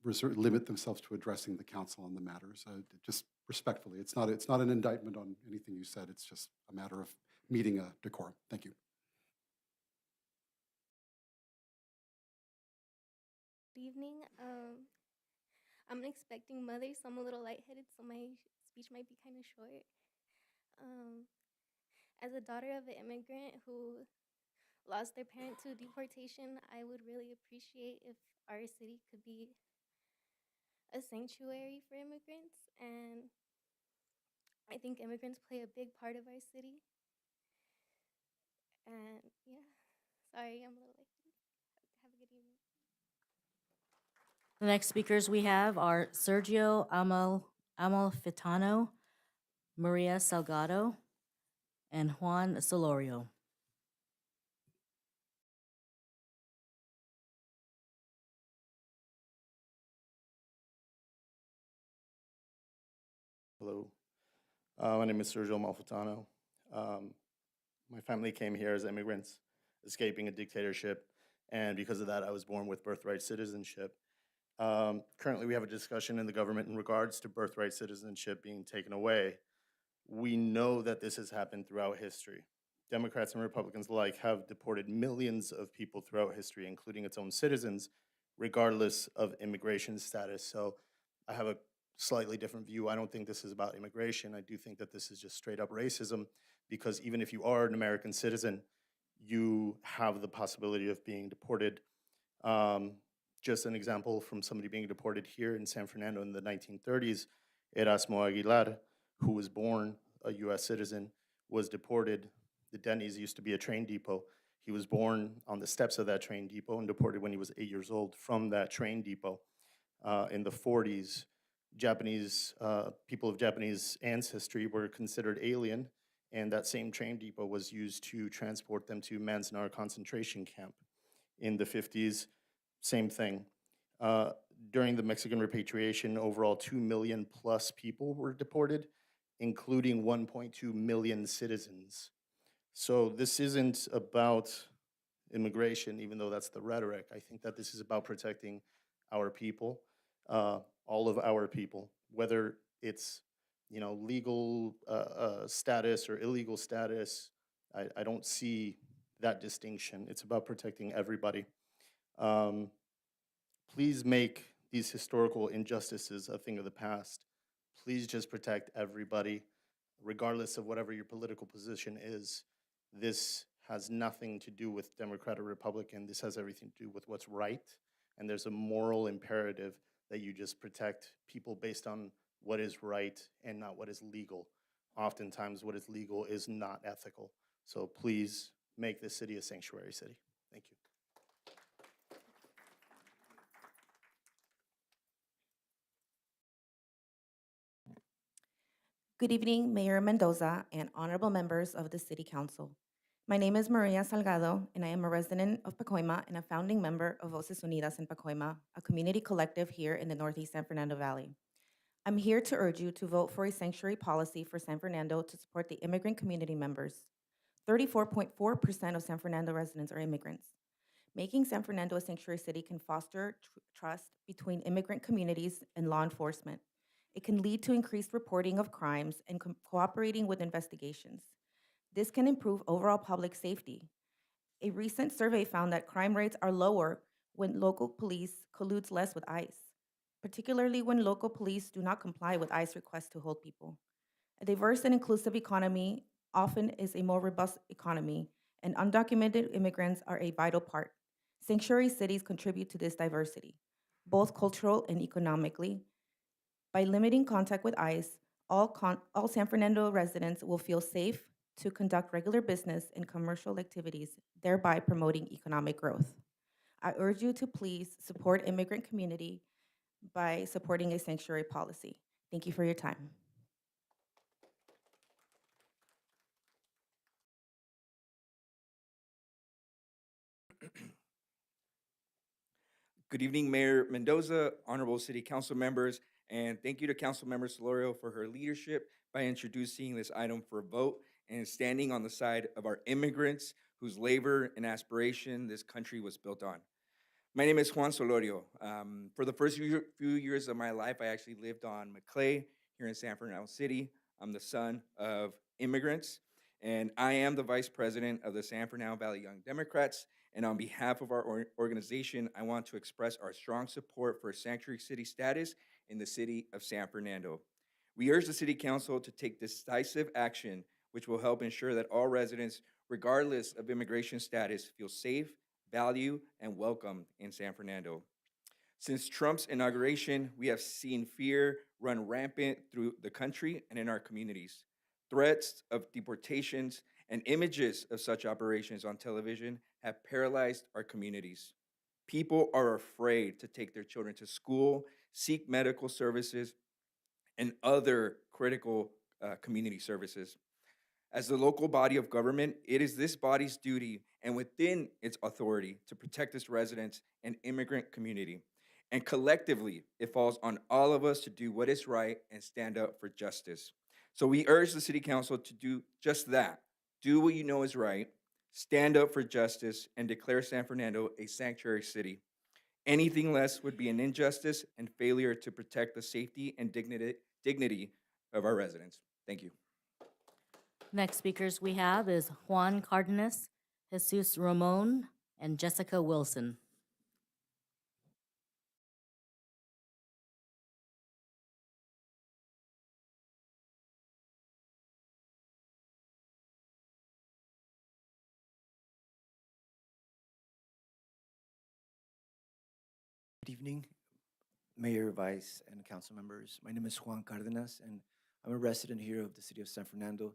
limit themselves to addressing the council on the matters, just respectfully. It's not an indictment on anything you said. It's just a matter of meeting a decorum. Thank you. Good evening. I'm an expecting mother, so I'm a little lightheaded, so my speech might be kind of short. As a daughter of an immigrant who lost their parent to deportation, I would really appreciate if our city could be a sanctuary for immigrants. And I think immigrants play a big part of our city. And yeah, sorry, I'm a little lightheaded. Have a good evening. The next speakers we have are Sergio Amalfitano, Maria Salgado, and Juan Solorio. Hello. My name is Sergio Malfitano. My family came here as immigrants, escaping a dictatorship, and because of that, I was born with birthright citizenship. Currently, we have a discussion in the government in regards to birthright citizenship being taken away. We know that this has happened throughout history. Democrats and Republicans alike have deported millions of people throughout history, including its own citizens, regardless of immigration status. So I have a slightly different view. I don't think this is about immigration. I do think that this is just straight up racism, because even if you are an American citizen, you have the possibility of being deported. Um, just an example from somebody being deported here in San Fernando in the 1930s, Erasmo Aguilar, who was born a US citizen, was deported. The Denny's used to be a train depot. He was born on the steps of that train depot and deported when he was 8 years old from that train depot. In the 40s, Japanese people of Japanese ancestry were considered alien, and that same train depot was used to transport them to Manzanar concentration camp. In the 50s, same thing. Uh, During the Mexican repatriation, overall 2 million plus people were deported, including 1.2 million citizens. So this isn't about immigration, even though that's the rhetoric. I think that this is about protecting our people, all of our people, whether it's legal status or illegal status. I don't see that distinction. It's about protecting everybody. Um, Please make these historical injustices a thing of the past. Please just protect everybody, regardless of whatever your political position is. This has nothing to do with Democrat or Republican. This has everything to do with what's right. And there's a moral imperative that you just protect people based on what is right and not what is legal. Oftentimes, what is legal is not ethical. So please make this city a sanctuary city. Thank you. Good evening, Mayor Mendoza and honorable members of the City Council. My name is Maria Salgado, and I am a resident of Pacoima and a founding member of Voces Unidas in Pacoima, a community collective here in the Northeast San Fernando Valley. I'm here to urge you to vote for a sanctuary policy for San Fernando to support the immigrant community members. 34.4% of San Fernando residents are immigrants. Making San Fernando a sanctuary city can foster trust between immigrant communities and law enforcement. It can lead to increased reporting of crimes and cooperating with investigations. This can improve overall public safety. A recent survey found that crime rates are lower when local police colludes less with ICE, particularly when local police do not comply with ICE requests to hold people. A diverse and inclusive economy often is a more robust economy, and undocumented immigrants are a vital part. Sanctuary cities contribute to this diversity, both cultural and economically. By limiting contact with ICE, all San Fernando residents will feel safe to conduct regular business and commercial activities, thereby promoting economic growth. I urge you to please support immigrant community by supporting a sanctuary policy. Thank you for your time. Good evening, Mayor Mendoza, honorable city council members, and thank you to Council Member Solorio for her leadership by introducing this item for a vote and standing on the side of our immigrants whose labor and aspiration this country was built on. My name is Juan Solorio. For the first few years of my life, I actually lived on McClay here in San Fernando City. I'm the son of immigrants, and I am the vice president of the San Fernando Valley Young Democrats. And on behalf of our organization, I want to express our strong support for sanctuary city status in the city of San Fernando. We urge the City Council to take decisive action, which will help ensure that all residents, regardless of immigration status, feel safe, valued, and welcomed in San Fernando. Since Trump's inauguration, we have seen fear run rampant through the country and in our communities. Threats of deportations and images of such operations on television have paralyzed our communities. People are afraid to take their children to school, seek medical services, and other critical community services. As the local body of government, it is this body's duty and within its authority to protect its residents and immigrant community. And collectively, it falls on all of us to do what is right and stand up for justice. So we urge the City Council to do just that. Do what you know is right, stand up for justice, and declare San Fernando a sanctuary city. Anything less would be an injustice and failure to protect the safety and dignity of our residents. Thank you. Next speakers we have is Juan Cardenas, Jesus Ramon, and Jessica Wilson. Good evening, Mayor, Vice, and council members. My name is Juan Cardenas, and I'm a resident here of the city of San Fernando.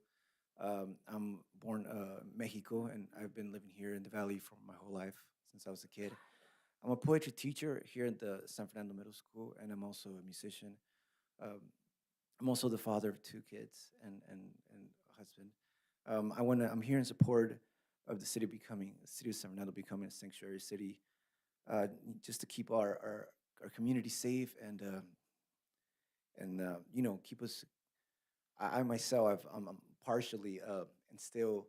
I'm born Mexico, and I've been living here in the valley for my whole life since I was a kid. I'm a poetry teacher here at the San Fernando Middle School, and I'm also a musician. Um, I'm also the father of two kids and a husband. I'm here in support of the city of San Fernando becoming a sanctuary city, just to keep our community safe and keep us. I myself, I'm partially and still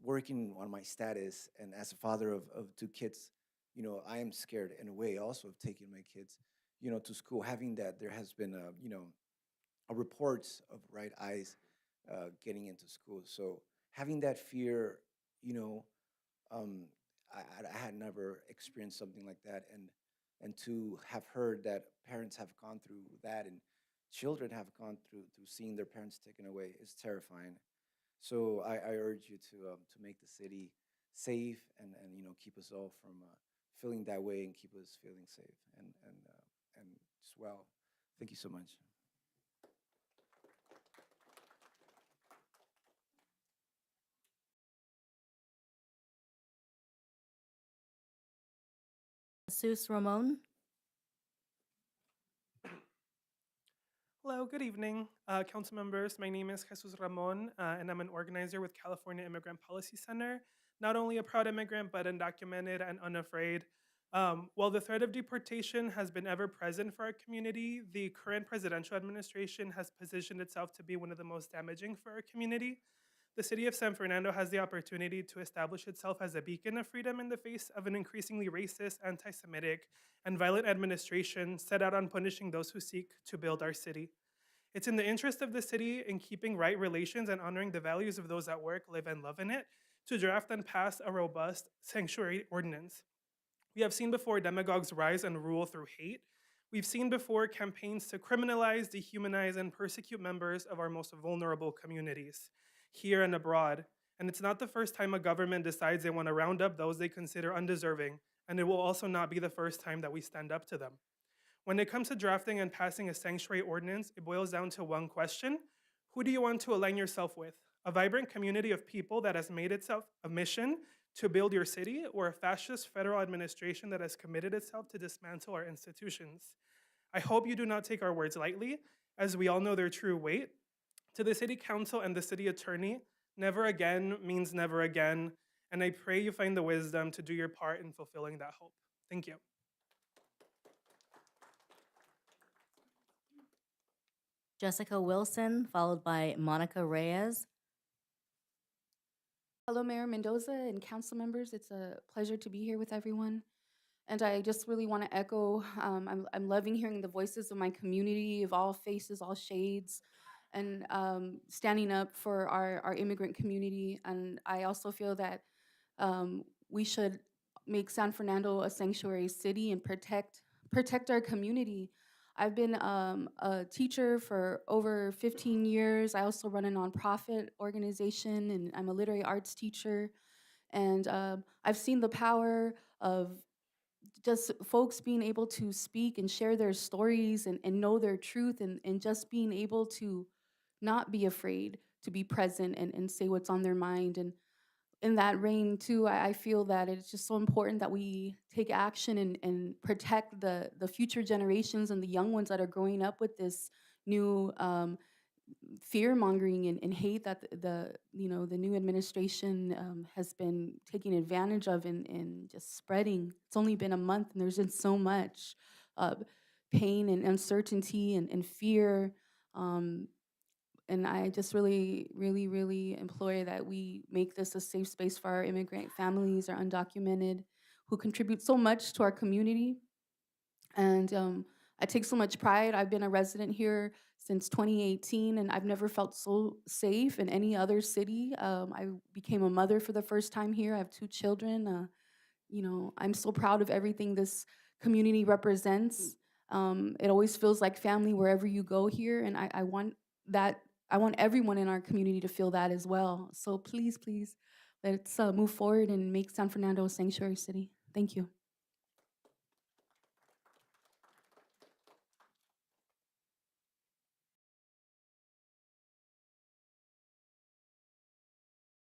working on my status, and as a father of two kids, I am scared in a way also of taking my kids, to school. Having that, there has been reports of right eyes getting into school. So having that fear, you know, um, I had never experienced something like that, and to have heard that parents have gone through that and children have gone through seeing their parents taken away is terrifying. So I urge you to make the city safe and keep us all from feeling that way and keep us feeling safe and just well. Thank you so much. Jesus Ramon. Hello, good evening, council members. My name is Jesus Ramon, and I'm an organizer with California Immigrant Policy Center. Not only a proud immigrant, but undocumented and unafraid. While the threat of deportation has been ever present for our community, the current presidential administration has positioned itself to be one of the most damaging for our community. The city of San Fernando has the opportunity to establish itself as a beacon of freedom in the face of an increasingly racist, anti-Semitic, and violent administration set out on punishing those who seek to build our city. It's in the interest of the city in keeping right relations and honoring the values of those that work, live, and love in it to draft and pass a robust sanctuary ordinance. We have seen before demagogues rise and rule through hate. We've seen before campaigns to criminalize, dehumanize, and persecute members of our most vulnerable communities, here and abroad. And it's not the first time a government decides they want to round up those they consider undeserving, and it will also not be the first time that we stand up to them. When it comes to drafting and passing a sanctuary ordinance, it boils down to one question: who do you want to align yourself with? A vibrant community of people that has made itself a mission to build your city, or a fascist federal administration that has committed itself to dismantle our institutions? I hope you do not take our words lightly, as we all know their true weight. To the City Council and the City Attorney, never again means never again, and I pray you find the wisdom to do your part in fulfilling that hope. Thank you. Jessica Wilson, followed by Monica Reyes. Hello, Mayor Mendoza and council members. It's a pleasure to be here with everyone. And I just really want to echo, I'm loving hearing the voices of my community of all faces, all shades, and standing up for our immigrant community. And I also feel that we should make San Fernando a sanctuary city and protect our community. I've been a teacher for over 15 years. I also run a nonprofit organization, and I'm a literary arts teacher. And I've seen the power of just folks being able to speak and share their stories and know their truth, and just being able to not be afraid to be present and say what's on their mind. And in that reign too, I feel that it's just so important that we take action and protect the future generations and the young ones that are growing up with this new fear mongering and hate that the new administration has been taking advantage of and just spreading. It's only been a month and there's been so much pain and uncertainty and fear. And I just really, really, really implore that we make this a safe space for our immigrant families, our undocumented, who contribute so much to our community. And I take so much pride. I've been a resident here since 2018, and I've never felt so safe in any other city. I became a mother for the first time here. I have 2 children. I'm so proud of everything this community represents. It always feels like family wherever you go here, and I want that. I want everyone in our community to feel that as well. So please, please, let's move forward and make San Fernando a sanctuary city. Thank you.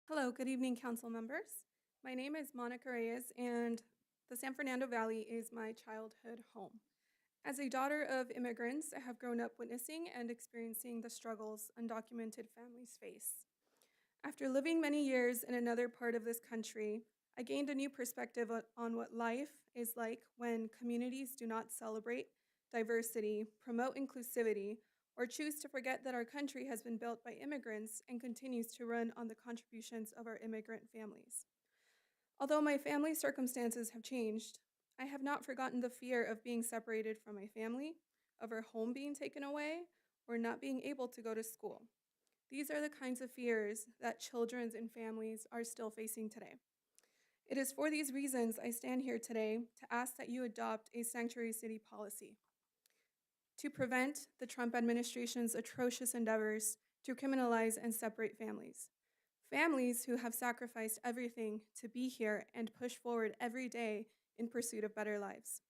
Hello, good evening, council members. My name is Monica Reyes, and the San Fernando Valley is my childhood home. As a daughter of immigrants, I have grown up witnessing and experiencing the struggles undocumented families face. After living many years in another part of this country, I gained a new perspective on what life is like when communities do not celebrate diversity, promote inclusivity, or choose to forget that our country has been built by immigrants and continues to run on the contributions of our immigrant families. Although my family's circumstances have changed, I have not forgotten the fear of being separated from my family, of our home being taken away, or not being able to go to school. These are the kinds of fears that children and families are still facing today. It is for these reasons I stand here today to ask that you adopt a sanctuary city policy to prevent the Trump administration's atrocious endeavors to criminalize and separate families. Families who have sacrificed everything to be here and push forward every day in pursuit of better lives.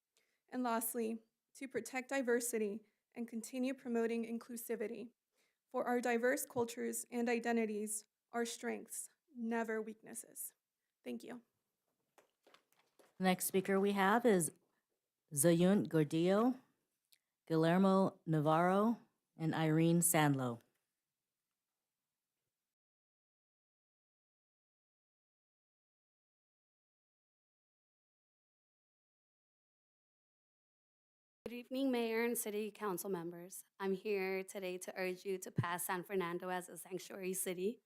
And lastly, to protect diversity and continue promoting inclusivity. For our diverse cultures and identities are strengths, never weaknesses. Thank you. The next speaker we have is Zayunt Gordillo, Guillermo Navarro, and Irene Sandlow. Good evening, Mayor and City Council members. I'm here today to urge you to pass San Fernando as a sanctuary city.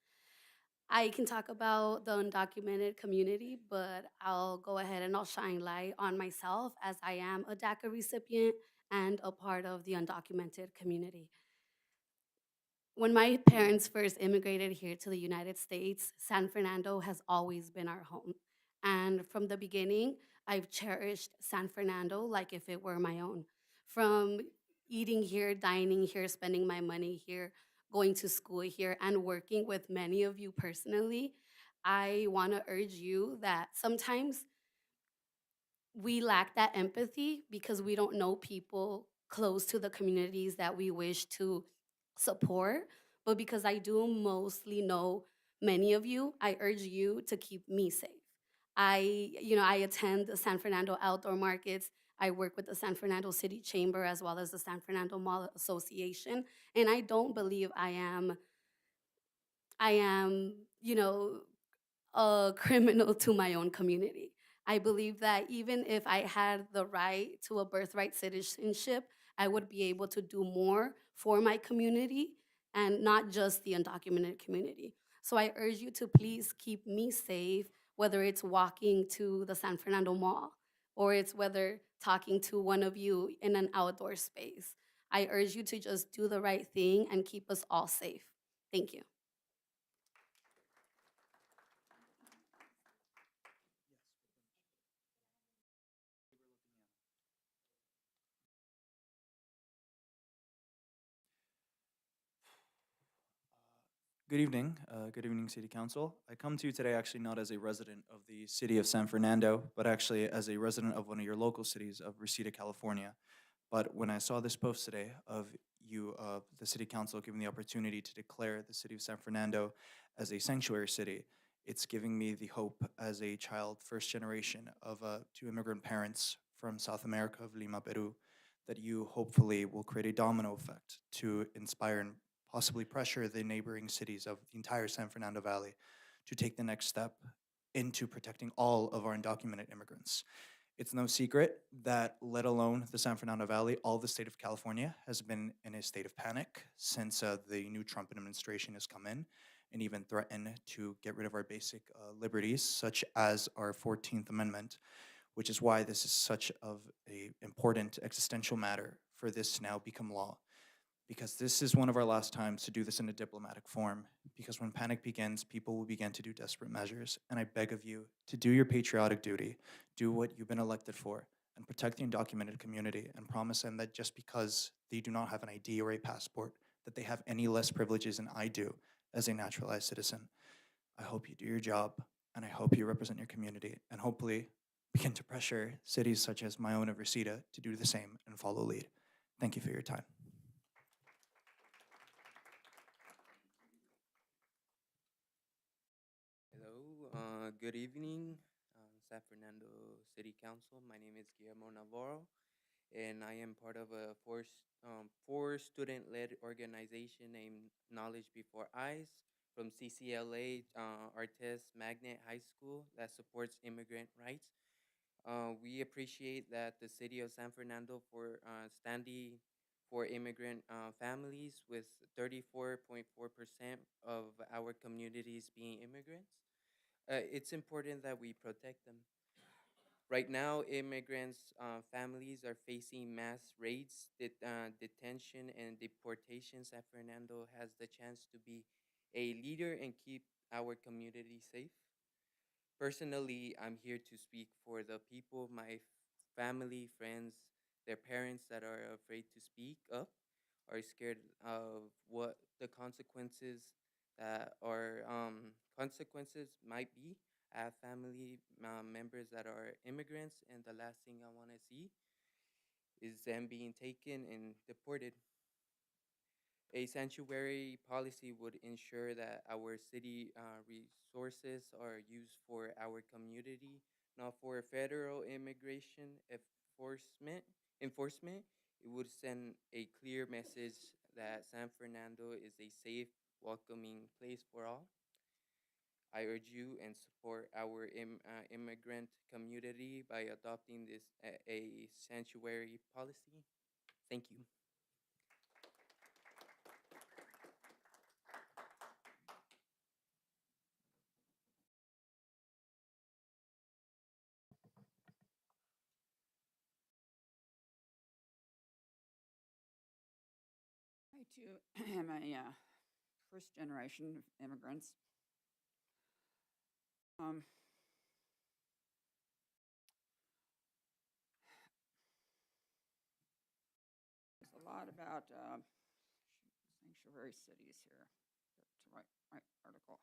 I can talk about the undocumented community, but I'll go ahead and I'll shine light on myself as I am a DACA recipient and a part of the undocumented community. When my parents first immigrated here to the United States, San Fernando has always been our home. And from the beginning, I've cherished San Fernando like if it were my own. From eating here, dining here, spending my money here, going to school here, and working with many of you personally, I want to urge you that sometimes we lack that empathy because we don't know people close to the communities that we wish to support. But because I do mostly know many of you, I urge you to keep me safe. I attend the San Fernando outdoor markets. I work with the San Fernando City Chamber as well as the San Fernando Mall Association, and I don't believe I am a criminal to my own community. I believe that even if I had the right to a birthright citizenship, I would be able to do more for my community and not just the undocumented community. So I urge you to please keep me safe, whether it's walking to the San Fernando Mall or it's whether talking to one of you in an outdoor space. I urge you to just do the right thing and keep us all safe. Thank you. Good evening, City Council. I come to you today actually not as a resident of the city of San Fernando, but actually as a resident of one of your local cities of Reseda, California. But when I saw this post today of you, the City Council, giving the opportunity to declare the city of San Fernando as a sanctuary city, it's giving me the hope as a child, first generation of two immigrant parents from South America, of Lima, Peru, that you hopefully will create a domino effect to inspire and possibly pressure the neighboring cities of the entire San Fernando Valley to take the next step into protecting all of our undocumented immigrants. It's no secret that, let alone the San Fernando Valley, all the state of California has been in a state of panic since the new Trump administration has come in and even threatened to get rid of our basic liberties, such as our 14th Amendment, which is why this is such of a important existential matter for this to now become law, because this is one of our last times to do this in a diplomatic form, because when panic begins, people will begin to do desperate measures, and I beg of you to do your patriotic duty, do what you've been elected for, and protect the undocumented community, and promise them that just because they do not have an ID or a passport, that they have any less privileges than I do as a naturalized citizen. I hope you do your job, and I hope you represent your community, and hopefully begin to pressure cities such as my own of Reseda to do the same and follow lead. Thank you for your time. Hello, good evening, San Fernando City Council. My name is Guillermo Navarro, and I am part of a four student-led organization named Knowledge Before Eyes from CCLA Artes Magnet High School that supports immigrant rights. We appreciate that the city of San Fernando for standing for immigrant families with 34.4% of our communities being immigrants. It's important that we protect them. Right now, immigrants' families are facing mass raids, detention, and deportation. San Fernando has the chance to be a leader and keep our community safe. Personally, I'm here to speak for the people, my family, friends, their parents that are afraid to speak up, are scared of what the consequences that are consequences might be. I have family members that are immigrants, and the last thing I want to see is them being taken and deported. A sanctuary policy would ensure that our city resources are used for our community, not for federal immigration enforcement. Enforcement. It would send a clear message that San Fernando is a safe, welcoming place for all. I urge you and support our immigrant community by adopting this a sanctuary policy. Thank you. Hi, too. Am I first generation of immigrants. There's a lot about sanctuary cities here. To write article.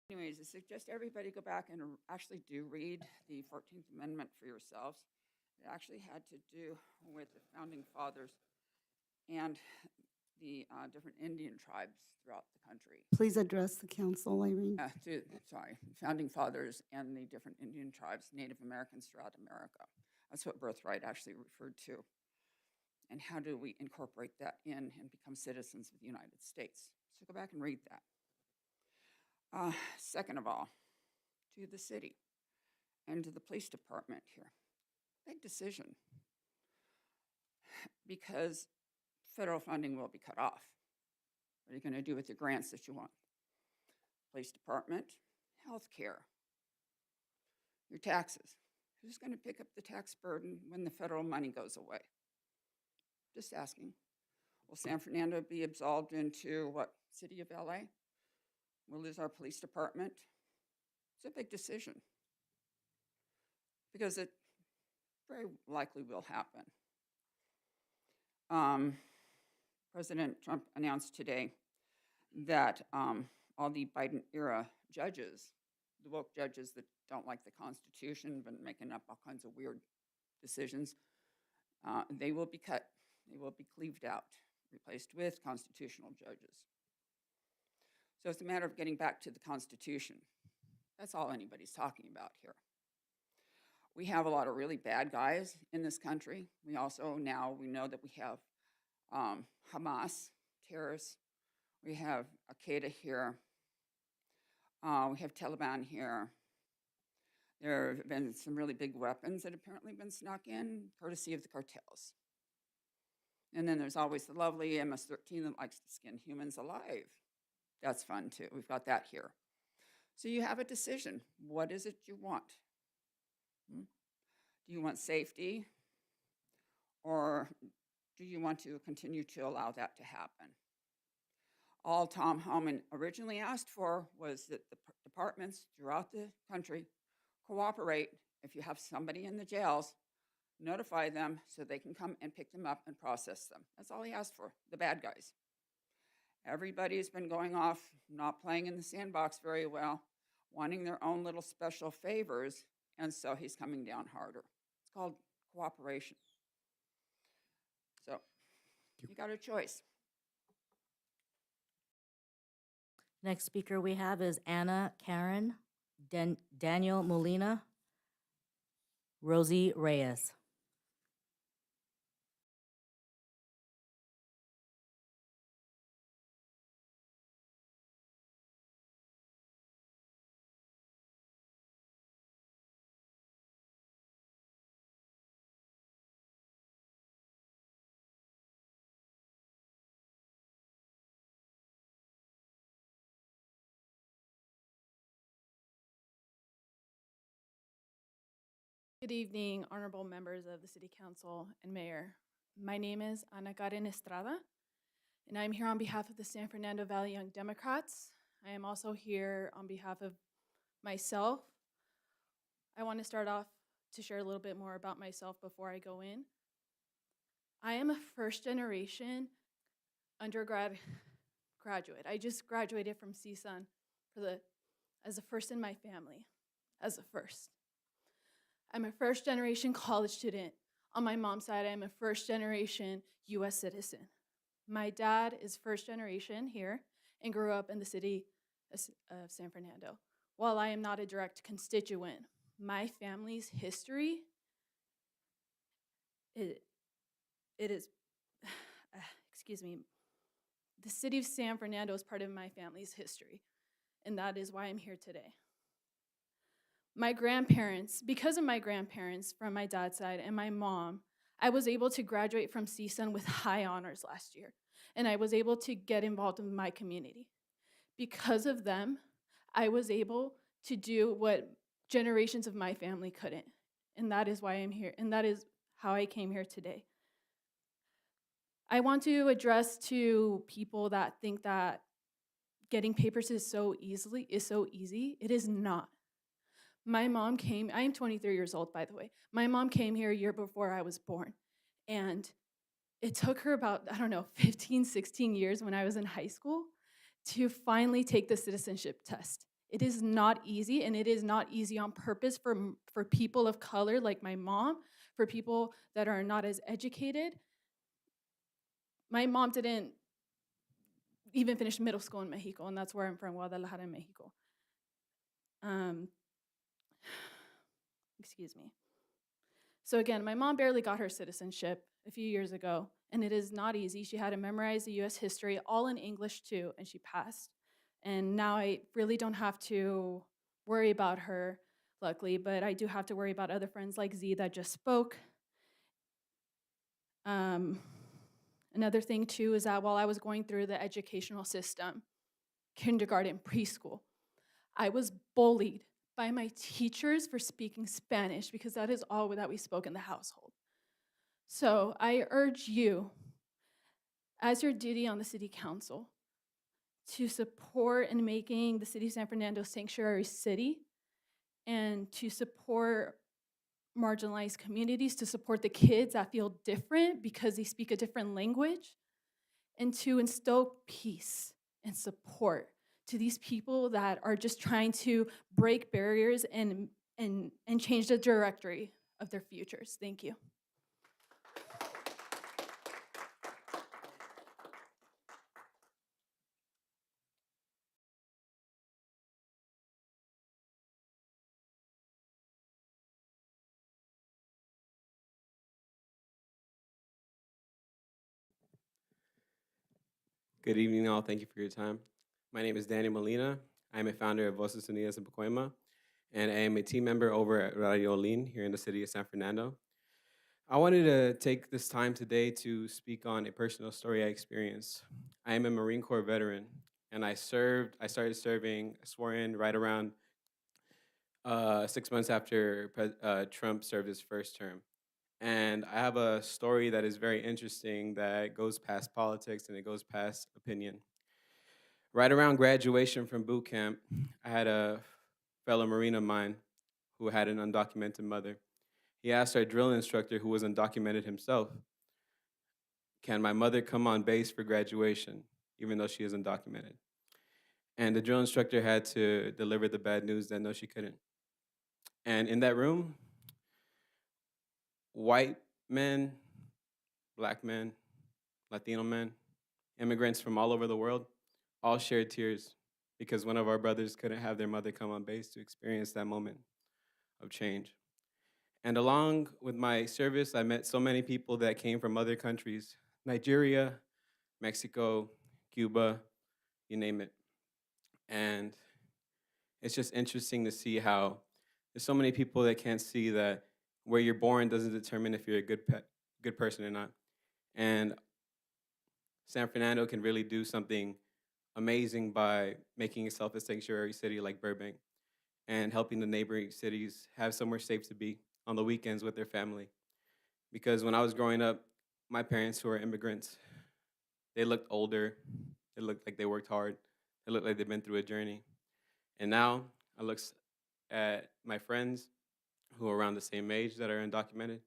Anyways, I suggest everybody go back and actually do read the 14th Amendment for yourselves. It actually had to do with the founding fathers and the different Indian tribes throughout the country. Please address the council, Irene. Founding fathers and the different Indian tribes, Native Americans throughout America. That's what birthright actually referred to. And how do we incorporate that in and become citizens of the United States? So go back and read that. Second of all, to the city and to the police department here. Big decision, because federal funding will be cut off. What are you going to do with the grants that you want? Police department, health care, your taxes. Who's going to pick up the tax burden when the federal money goes away? Just asking. Will San Fernando be absolved into what? City of LA? We'll lose our police department. It's a big decision because it very likely will happen. President Trump announced today that all the Biden era judges, the woke judges that don't like the Constitution, been making up all kinds of weird decisions, they will be cut. They will be cleaved out, replaced with constitutional judges. So it's a matter of getting back to the Constitution. That's all anybody's talking about here. We have a lot of really bad guys in this country. We also we know that we have Hamas, terrorists. We have Al-Qaeda here. We have Taliban here. There have been some really big weapons that apparently been snuck in, courtesy of the cartels. And then there's always the lovely MS-13 that likes to skin humans alive. That's fun too. We've got that here. So you have a decision. What is it you want? Do you want safety, or do you want to continue to allow that to happen? All Tom Homan originally asked for was that the departments throughout the country cooperate. If you have somebody in the jails, notify them so they can come and pick them up and process them. That's all he asked for, the bad guys. Everybody's been going off, not playing in the sandbox very well, wanting their own little special favors, and so he's coming down harder. It's called cooperation. So you got a choice. Next speaker we have is Anna Karen, Daniel Molina, Rosie Reyes. Good evening, honorable members of the City Council and Mayor. My name is Ana Karen Estrada, and I'm here on behalf of the San Fernando Valley Young Democrats. I am also here on behalf of myself. I want to start off to share a little bit more about myself before I go in. I am a first-generation graduate. I just graduated from CSUN as a first in my family, as a first. I'm a first-generation college student. On my mom's side, I'm a first-generation U.S. citizen. My dad is first-generation here and grew up in the city of San Fernando. While I am not a direct constituent, my family's history, it is, excuse me, the city of San Fernando is part of my family's history, and that is why I'm here today. My grandparents, because of my grandparents from my dad's side and my mom, I was able to graduate from CSUN with high honors last year, and I was able to get involved in my community. Because of them, I was able to do what generations of my family couldn't, and that is why I'm here, and that is how I came here today. I want to address to people that think that getting papers is so easy. It is not. My mom came, I am 23 years old, by the way. My mom came here a year before I was born. And it took her about, I don't know, 15, 16 years when I was in high school to finally take the citizenship test. It is not easy, and it is not easy on purpose for people of color like my mom, for people that are not as educated. My mom didn't even finish middle school in Mexico, and that's where I'm from, Guadalajara, Mexico. Excuse me. So again, my mom barely got her citizenship a few years ago, and it is not easy. She had to memorize the US history, all in English too, and she passed. And now I really don't have to worry about her, luckily, but I do have to worry about other friends like Z that just spoke. Another thing too is that while I was going through the educational system, kindergarten, preschool, I was bullied by my teachers for speaking Spanish because that is all that we spoke in the household. So I urge you, as your duty on the city council, to support in making the city of San Fernando a sanctuary city and to support marginalized communities, to support the kids that feel different because they speak a different language, and to instill peace and support to these people that are just trying to break barriers and change the trajectory of their futures. Thank you. Good evening, all. Thank you for your time. My name is Daniel Molina. I'm a founder of Voces Unidas in Pacoima, and I am a team member over at Radio Olin here in the city of San Fernando. I wanted to take this time today to speak on a personal story I experienced. I am a Marine Corps veteran, and I started serving, swore in right around 6 months after Trump served his first term. And I have a story that is very interesting that goes past politics and it goes past opinion. Right around graduation from boot camp, I had a fellow Marine of mine who had an undocumented mother. He asked our drill instructor, who was undocumented himself, can my mother come on base for graduation, even though she is undocumented? And the drill instructor had to deliver the bad news that no, she couldn't. And in that room, white men, black men, Latino men, immigrants from all over the world, all shared tears because one of our brothers couldn't have their mother come on base to experience that moment of change. And along with my service, I met so many people that came from other countries, Nigeria, Mexico, Cuba, you name it. And it's just interesting to see how there's so many people that can't see that where you're born doesn't determine if you're a good person or not. And San Fernando can really do something amazing by making itself a sanctuary city like Burbank and helping the neighboring cities have somewhere safe to be on the weekends with their family. Because when I was growing up, my parents, who are immigrants, they looked older, they looked like they worked hard, they looked like they've been through a journey. And now I look at my friends who are around the same age that are undocumented,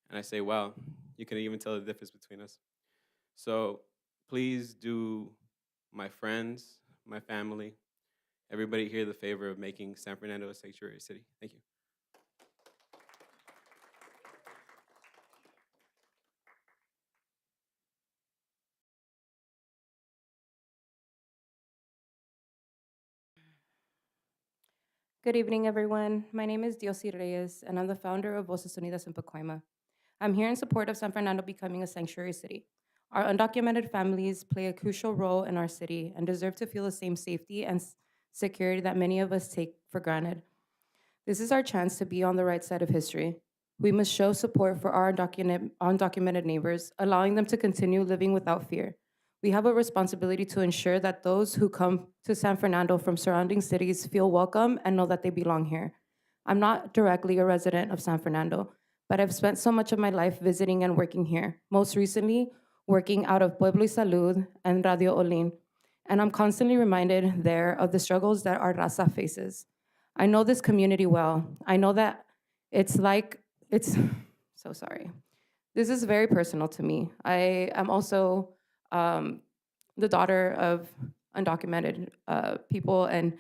and I say, wow, you can even tell the difference between us. So please do my friends, my family, everybody here the favor of making San Fernando a sanctuary city. Thank you. Good evening, everyone. My name is Diosi Reyes, and I'm the founder of Voces Unidas in Pacoima. I'm here in support of San Fernando becoming a sanctuary city. Our undocumented families play a crucial role in our city and deserve to feel the same safety and security that many of us take for granted. This is our chance to be on the right side of history. We must show support for our undocumented neighbors, allowing them to continue living without fear. We have a responsibility to ensure that those who come to San Fernando from surrounding cities feel welcome and know that they belong here. I'm not directly a resident of San Fernando, but I've spent so much of my life visiting and working here. Most recently, working out of Pueblo y Salud and Radio Olin, and I'm constantly reminded there of the struggles that our raza faces. I know this community well. I know that it's so sorry. This is very personal to me. I am also um, the daughter of undocumented people, and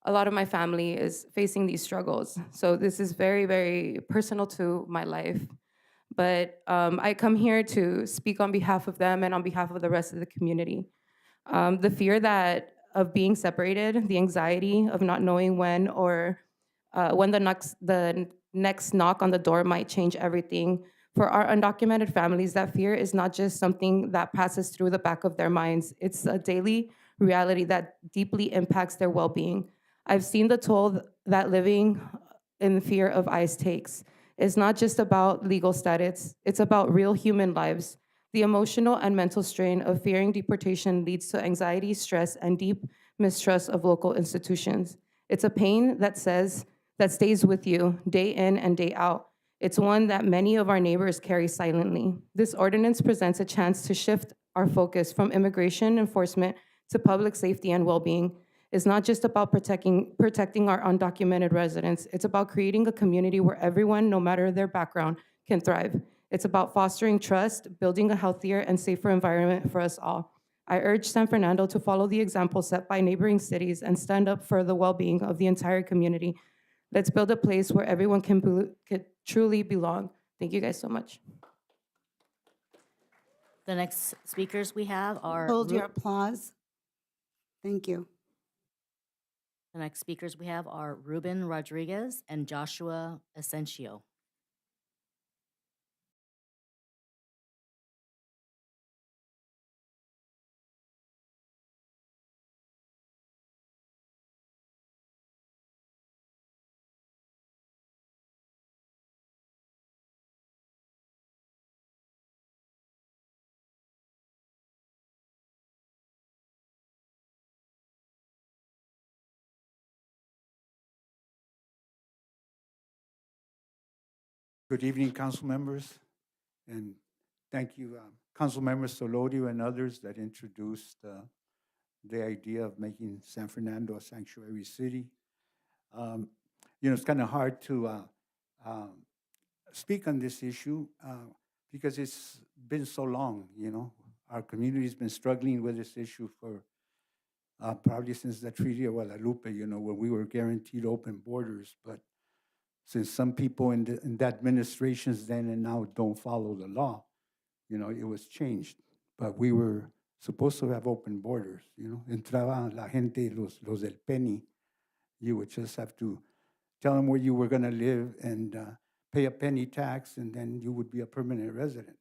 a lot of my family is facing these struggles. So this is very, very personal to my life. But I come here to speak on behalf of them and on behalf of the rest of the community. The fear that of being separated, the anxiety of not knowing when the next knock on the door might change everything. For our undocumented families, that fear is not just something that passes through the back of their minds. It's a daily reality that deeply impacts their well-being. I've seen the toll that living in fear of ICE takes. It's not just about legal status, it's about real human lives. The emotional and mental strain of fearing deportation leads to anxiety, stress, and deep mistrust of local institutions. It's a pain that stays with you day in and day out. It's one that many of our neighbors carry silently. This ordinance presents a chance to shift our focus from immigration enforcement to public safety and well-being. It's not just about protecting our undocumented residents. It's about creating a community where everyone, no matter their background, can thrive. It's about fostering trust, building a healthier and safer environment for us all. I urge San Fernando to follow the example set by neighboring cities and stand up for the well-being of the entire community. Let's build a place where everyone can truly belong. Thank you guys so much. The next speakers we have are Hold your applause. Thank you. the next speakers we have are Ruben Rodriguez and Joshua Asensio. Good evening, council members, and thank you, council members Solorio and others that introduced the idea of making San Fernando a sanctuary city. It's kind of hard to speak on this issue because it's been so long. Our community's been struggling with this issue for probably since the Treaty of Guadalupe. When we were guaranteed open borders, but since some people in the administrations then and now don't follow the law, it was changed. But we were supposed to have open borders, Entraba la gente, los del penny. You would just have to tell them where you were going to live and pay a penny tax, and then you would be a permanent resident,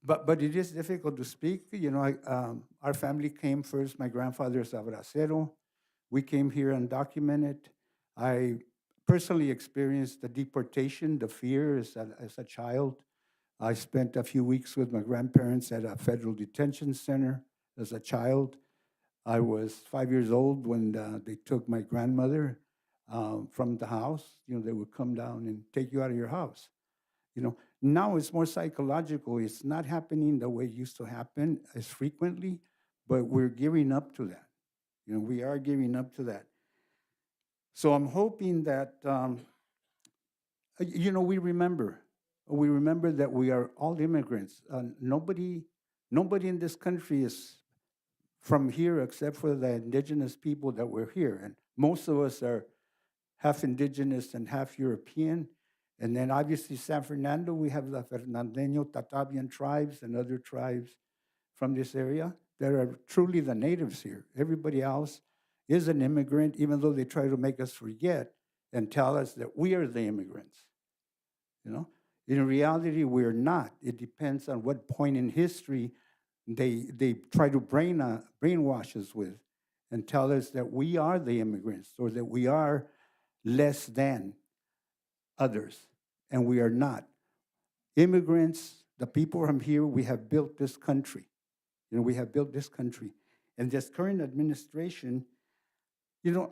But it is difficult to speak. Our family came first. My grandfather is Abracero. We came here undocumented. I personally experienced the deportation, the fear as a child. I spent a few weeks with my grandparents at a federal detention center as a child. I was 5 years old when they took my grandmother from the house. They would come down and take you out of your house. Now it's more psychological. It's not happening the way it used to happen as frequently, but we're gearing up to that. We are gearing up to that. So I'm hoping that, we remember that we are all immigrants. Nobody in this country is from here except for the indigenous people that were here. And most of us are half indigenous and half European. And then obviously San Fernando, we have the Fernandeño, Tatavian tribes and other tribes from this area that are truly the natives here. Everybody else is an immigrant, even though they try to make us forget and tell us that we are the immigrants. In reality, we're not. It depends on what point in history they try to brainwash us with and tell us that we are the immigrants or that we are less than others, and we are not. Immigrants, the people from here, we have built this country. We have built this country. And this current administration,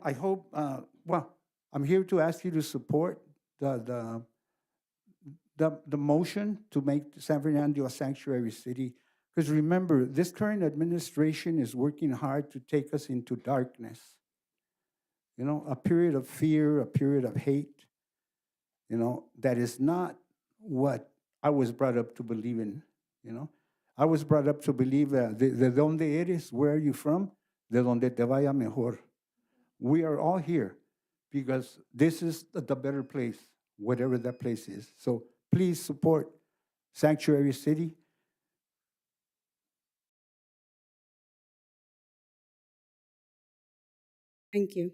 I hope, I'm here to ask you to support the the motion to make San Fernando a sanctuary city. Because remember, this current administration is working hard to take us into darkness. You know, a period of fear, a period of hate, you know, that is not what I was brought up to believe in, you know. I was brought up to believe de donde eres, where are you from? De donde te vaya mejor. We are all here because this is the better place, whatever that place is. So please support Sanctuary City. Thank you.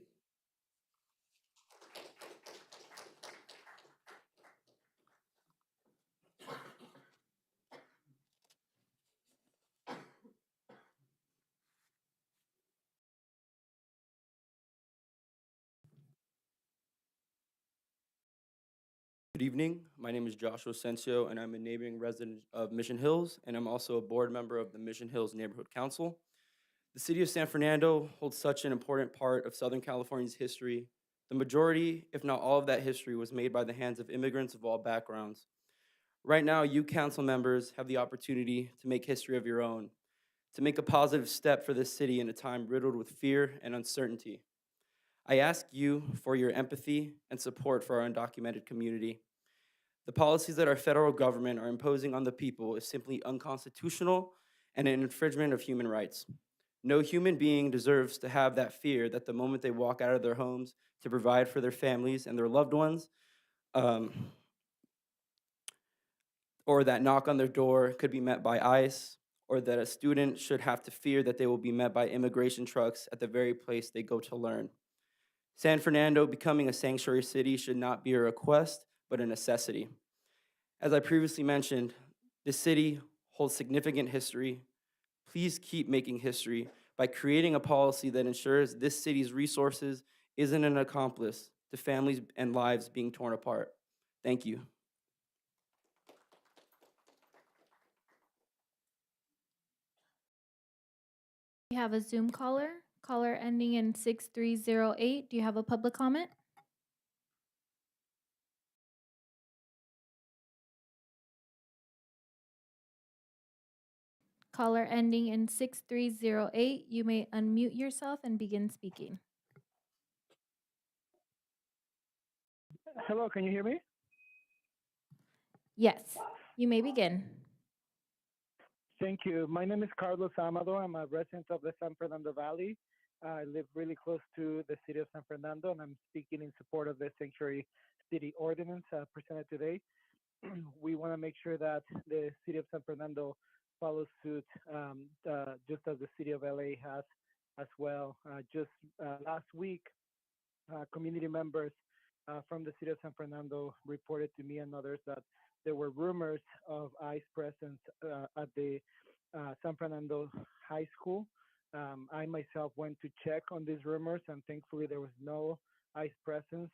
Good evening. My name is Joshua Sensio, and I'm a neighboring resident of Mission Hills, and I'm also a board member of the Mission Hills Neighborhood Council. The city of San Fernando holds such an important part of Southern California's history. The majority, if not all of that history, was made by the hands of immigrants of all backgrounds. Right now, you council members have the opportunity to make history of your own, to make a positive step for this city in a time riddled with fear and uncertainty. I ask you for your empathy and support for our undocumented community. The policies that our federal government are imposing on the people is simply unconstitutional and an infringement of human rights. No human being deserves to have that fear that the moment they walk out of their homes to provide for their families and their loved ones, or that knock on their door could be met by ICE, or that a student should have to fear that they will be met by immigration trucks at the very place they go to learn. San Fernando becoming a sanctuary city should not be a request, but a necessity. As I previously mentioned, this city holds significant history. Please keep making history by creating a policy that ensures this city's resources isn't an accomplice to families and lives being torn apart. Thank you. We have a Zoom caller ending in 6308. Do you have a public comment? Caller ending in 6308, you may unmute yourself and begin speaking. Hello, can you hear me? Yes, you may begin. Thank you. My name is Carlos Amado. I'm a resident of the San Fernando Valley. I live really close to the city of San Fernando, and I'm speaking in support of the Sanctuary City Ordinance presented today. We want to make sure that the city of San Fernando follows suit, just as the city of LA has as well. Just last week, community members from the city of San Fernando reported to me and others that there were rumors of ICE presence at the San Fernando High School. I myself went to check on these rumors, and thankfully there was no ICE presence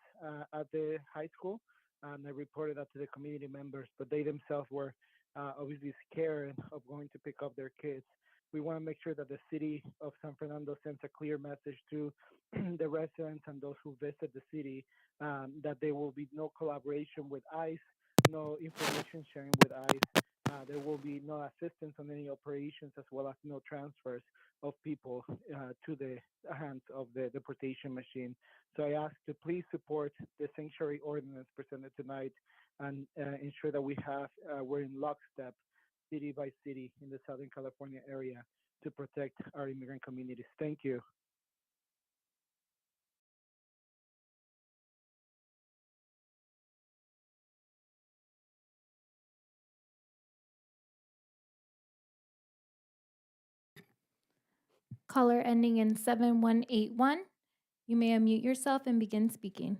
at the high school. And I reported that to the community members, but they themselves were obviously scared of going to pick up their kids. We want to make sure that the city of San Fernando sends a clear message to the residents and those who visit the city that there will be no collaboration with ICE, no information sharing with ICE. There will be no assistance on any operations, as well as no transfers of people to the hands of the deportation machine. So I ask to please support the sanctuary ordinance presented tonight and ensure that we're in lockstep, city by city, in the Southern California area to protect our immigrant communities. Thank you. Caller ending in 7181, you may unmute yourself and begin speaking.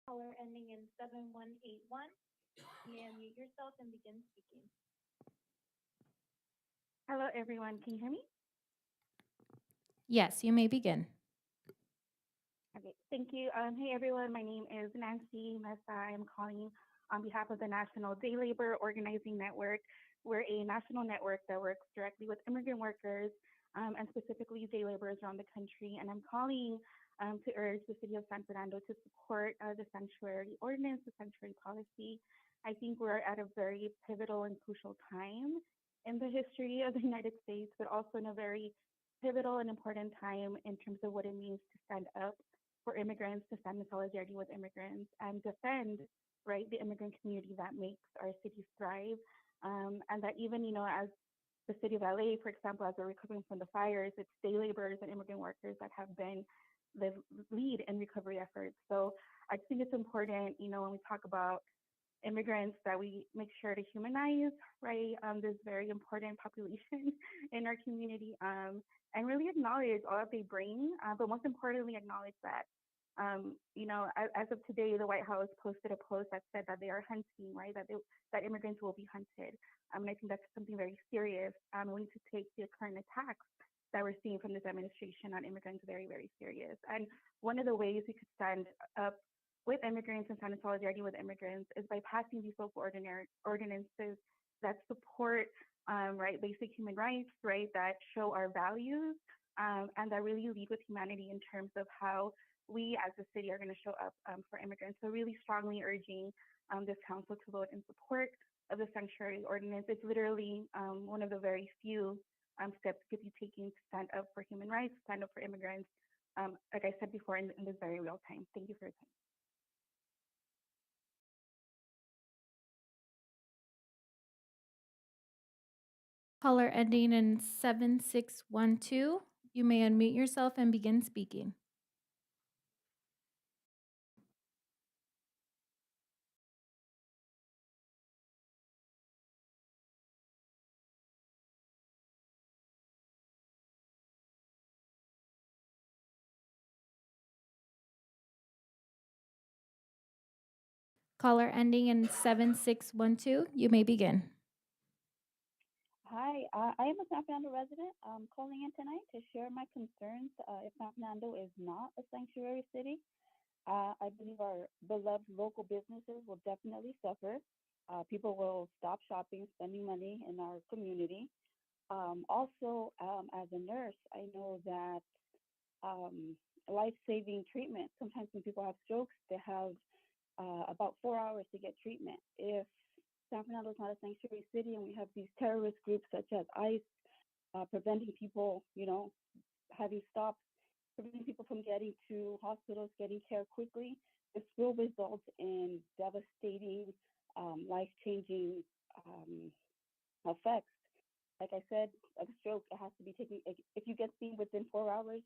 Caller ending in 7181, you may unmute yourself and begin speaking. Hello, everyone. Can you hear me? Yes, you may begin. Okay, thank you. Hey, everyone. My name is Nancy Mesa. I'm calling on behalf of the National Day Labor Organizing Network. We're a national network that works directly with immigrant workers and specifically day laborers around the country. And I'm calling to urge the city of San Fernando to support the sanctuary ordinance, the sanctuary policy. I think we're at a very pivotal and crucial time in the history of the United States, but also in a very pivotal and important time in terms of what it means to stand up for immigrants, to stand in solidarity with immigrants and defend, right, the immigrant community that makes our cities thrive. And that even, as the city of LA, for example, as we're recovering from the fires, it's day laborers and immigrant workers that have been the lead in recovery efforts. So I think it's important, when we talk about immigrants, that we make sure to humanize, right, this very important population in our community, and really acknowledge all that they bring, but most importantly, acknowledge that, as of today, the White House posted a post that said that they are hunting, right, that immigrants will be hunted. And I think that's something very serious. We need to take the current attacks that we're seeing from this administration on immigrants very, very serious. And one of the ways we could stand up with immigrants and stand in solidarity with immigrants is by passing these local ordinances that support, right, basic human rights, right, that show our values, and that really lead with humanity in terms of how we as a city are going to show up for immigrants. So really strongly urging this council to vote in support of the sanctuary ordinance. It's literally one of the very few steps we could be taking to stand up for human rights, stand up for immigrants, like I said before, in this very real time. Thank you for your time. Caller ending in 7612, you may unmute yourself and begin speaking. Caller ending in 7612, you may begin. Hi, I am a San Fernando resident. I'm calling in tonight to share my concerns if San Fernando is not a sanctuary city. I believe our beloved local businesses will definitely suffer. People will stop shopping, spending money in our community. Also, as a nurse, I know that life-saving treatment, sometimes when people have strokes, they have about 4 hours to get treatment. If San Fernando is not a sanctuary city and we have these terrorist groups such as ICE preventing people, having stops, preventing people from getting to hospitals, getting care quickly, this will result in devastating, life-changing effects. Like I said, a stroke, it has to be taken, if you get seen within 4 hours,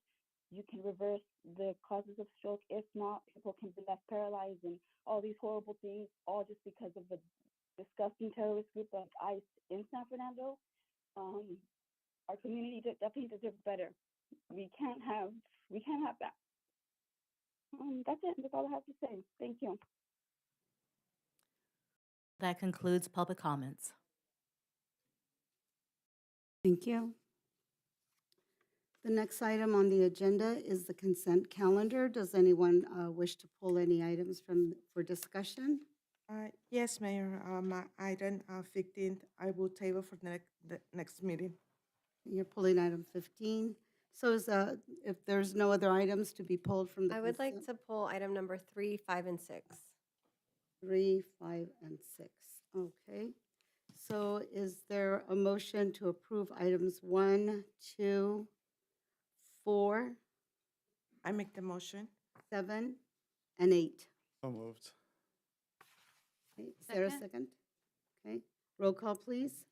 you can reverse the causes of stroke. If not, people can be left paralyzed and all these horrible things, all just because of the disgusting terrorist group like ICE in San Fernando. Our community definitely deserves better. We can't have that. That's it. That's all I have to say. Thank you. That concludes public comments. Thank you. The next item on the agenda is the consent calendar. Does anyone wish to pull any items for discussion? Yes, Mayor. Item 15, I will table for the next meeting. You're pulling item 15. So if there's no other items to be pulled from the I would like consent- to pull item number 3, 5, and 6. 3, 5, and 6. Okay. So is there a motion to approve items 1, 2, 4, I make the motion. 7, and 8? So moved. Okay, is there a second? Okay, roll call, please.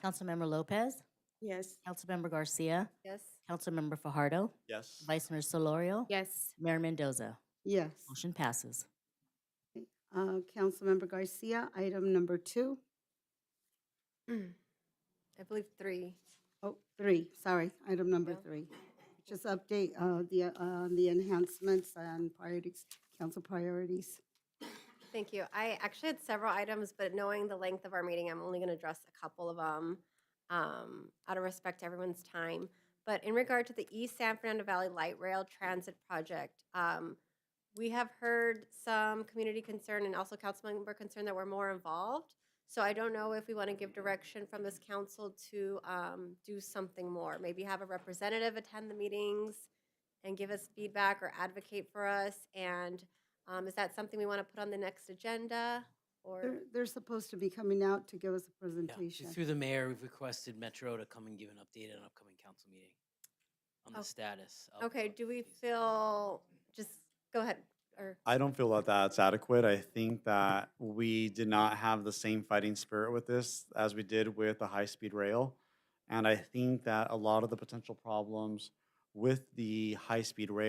Councilmember Lopez, Yes. Councilmember Garcia, Yes. Councilmember Fajardo, Yes. Vice Mayor Solorio, Yes. Mayor Mendoza. Yes. Motion passes. Councilmember Garcia, item number 2. I believe 3. Oh, 3, sorry, item number Yeah. 3. Just update the enhancements and priorities, council priorities. Thank you. I actually had several items, but knowing the length of our meeting, I'm only going to address a couple of them out of respect to everyone's time. But in regard to the East San Fernando Valley Light Rail Transit Project, we have heard some community concern and also council member concern that we're more involved. So I don't know if we want to give direction from this council to do something more. Maybe have a representative attend the meetings and give us feedback or advocate for us. And is that something we want to put on the next agenda? Or They're supposed to be coming out to give us a Yeah, presentation. through the mayor, we've requested Metro to come and give an update at an upcoming council meeting on the Oh. status of. Okay, do we feel, just go ahead, or, I don't feel that that's adequate. I think that we did not have the same fighting spirit with this as we did with the high-speed rail. And I think that a lot of the potential problems with the high-speed rail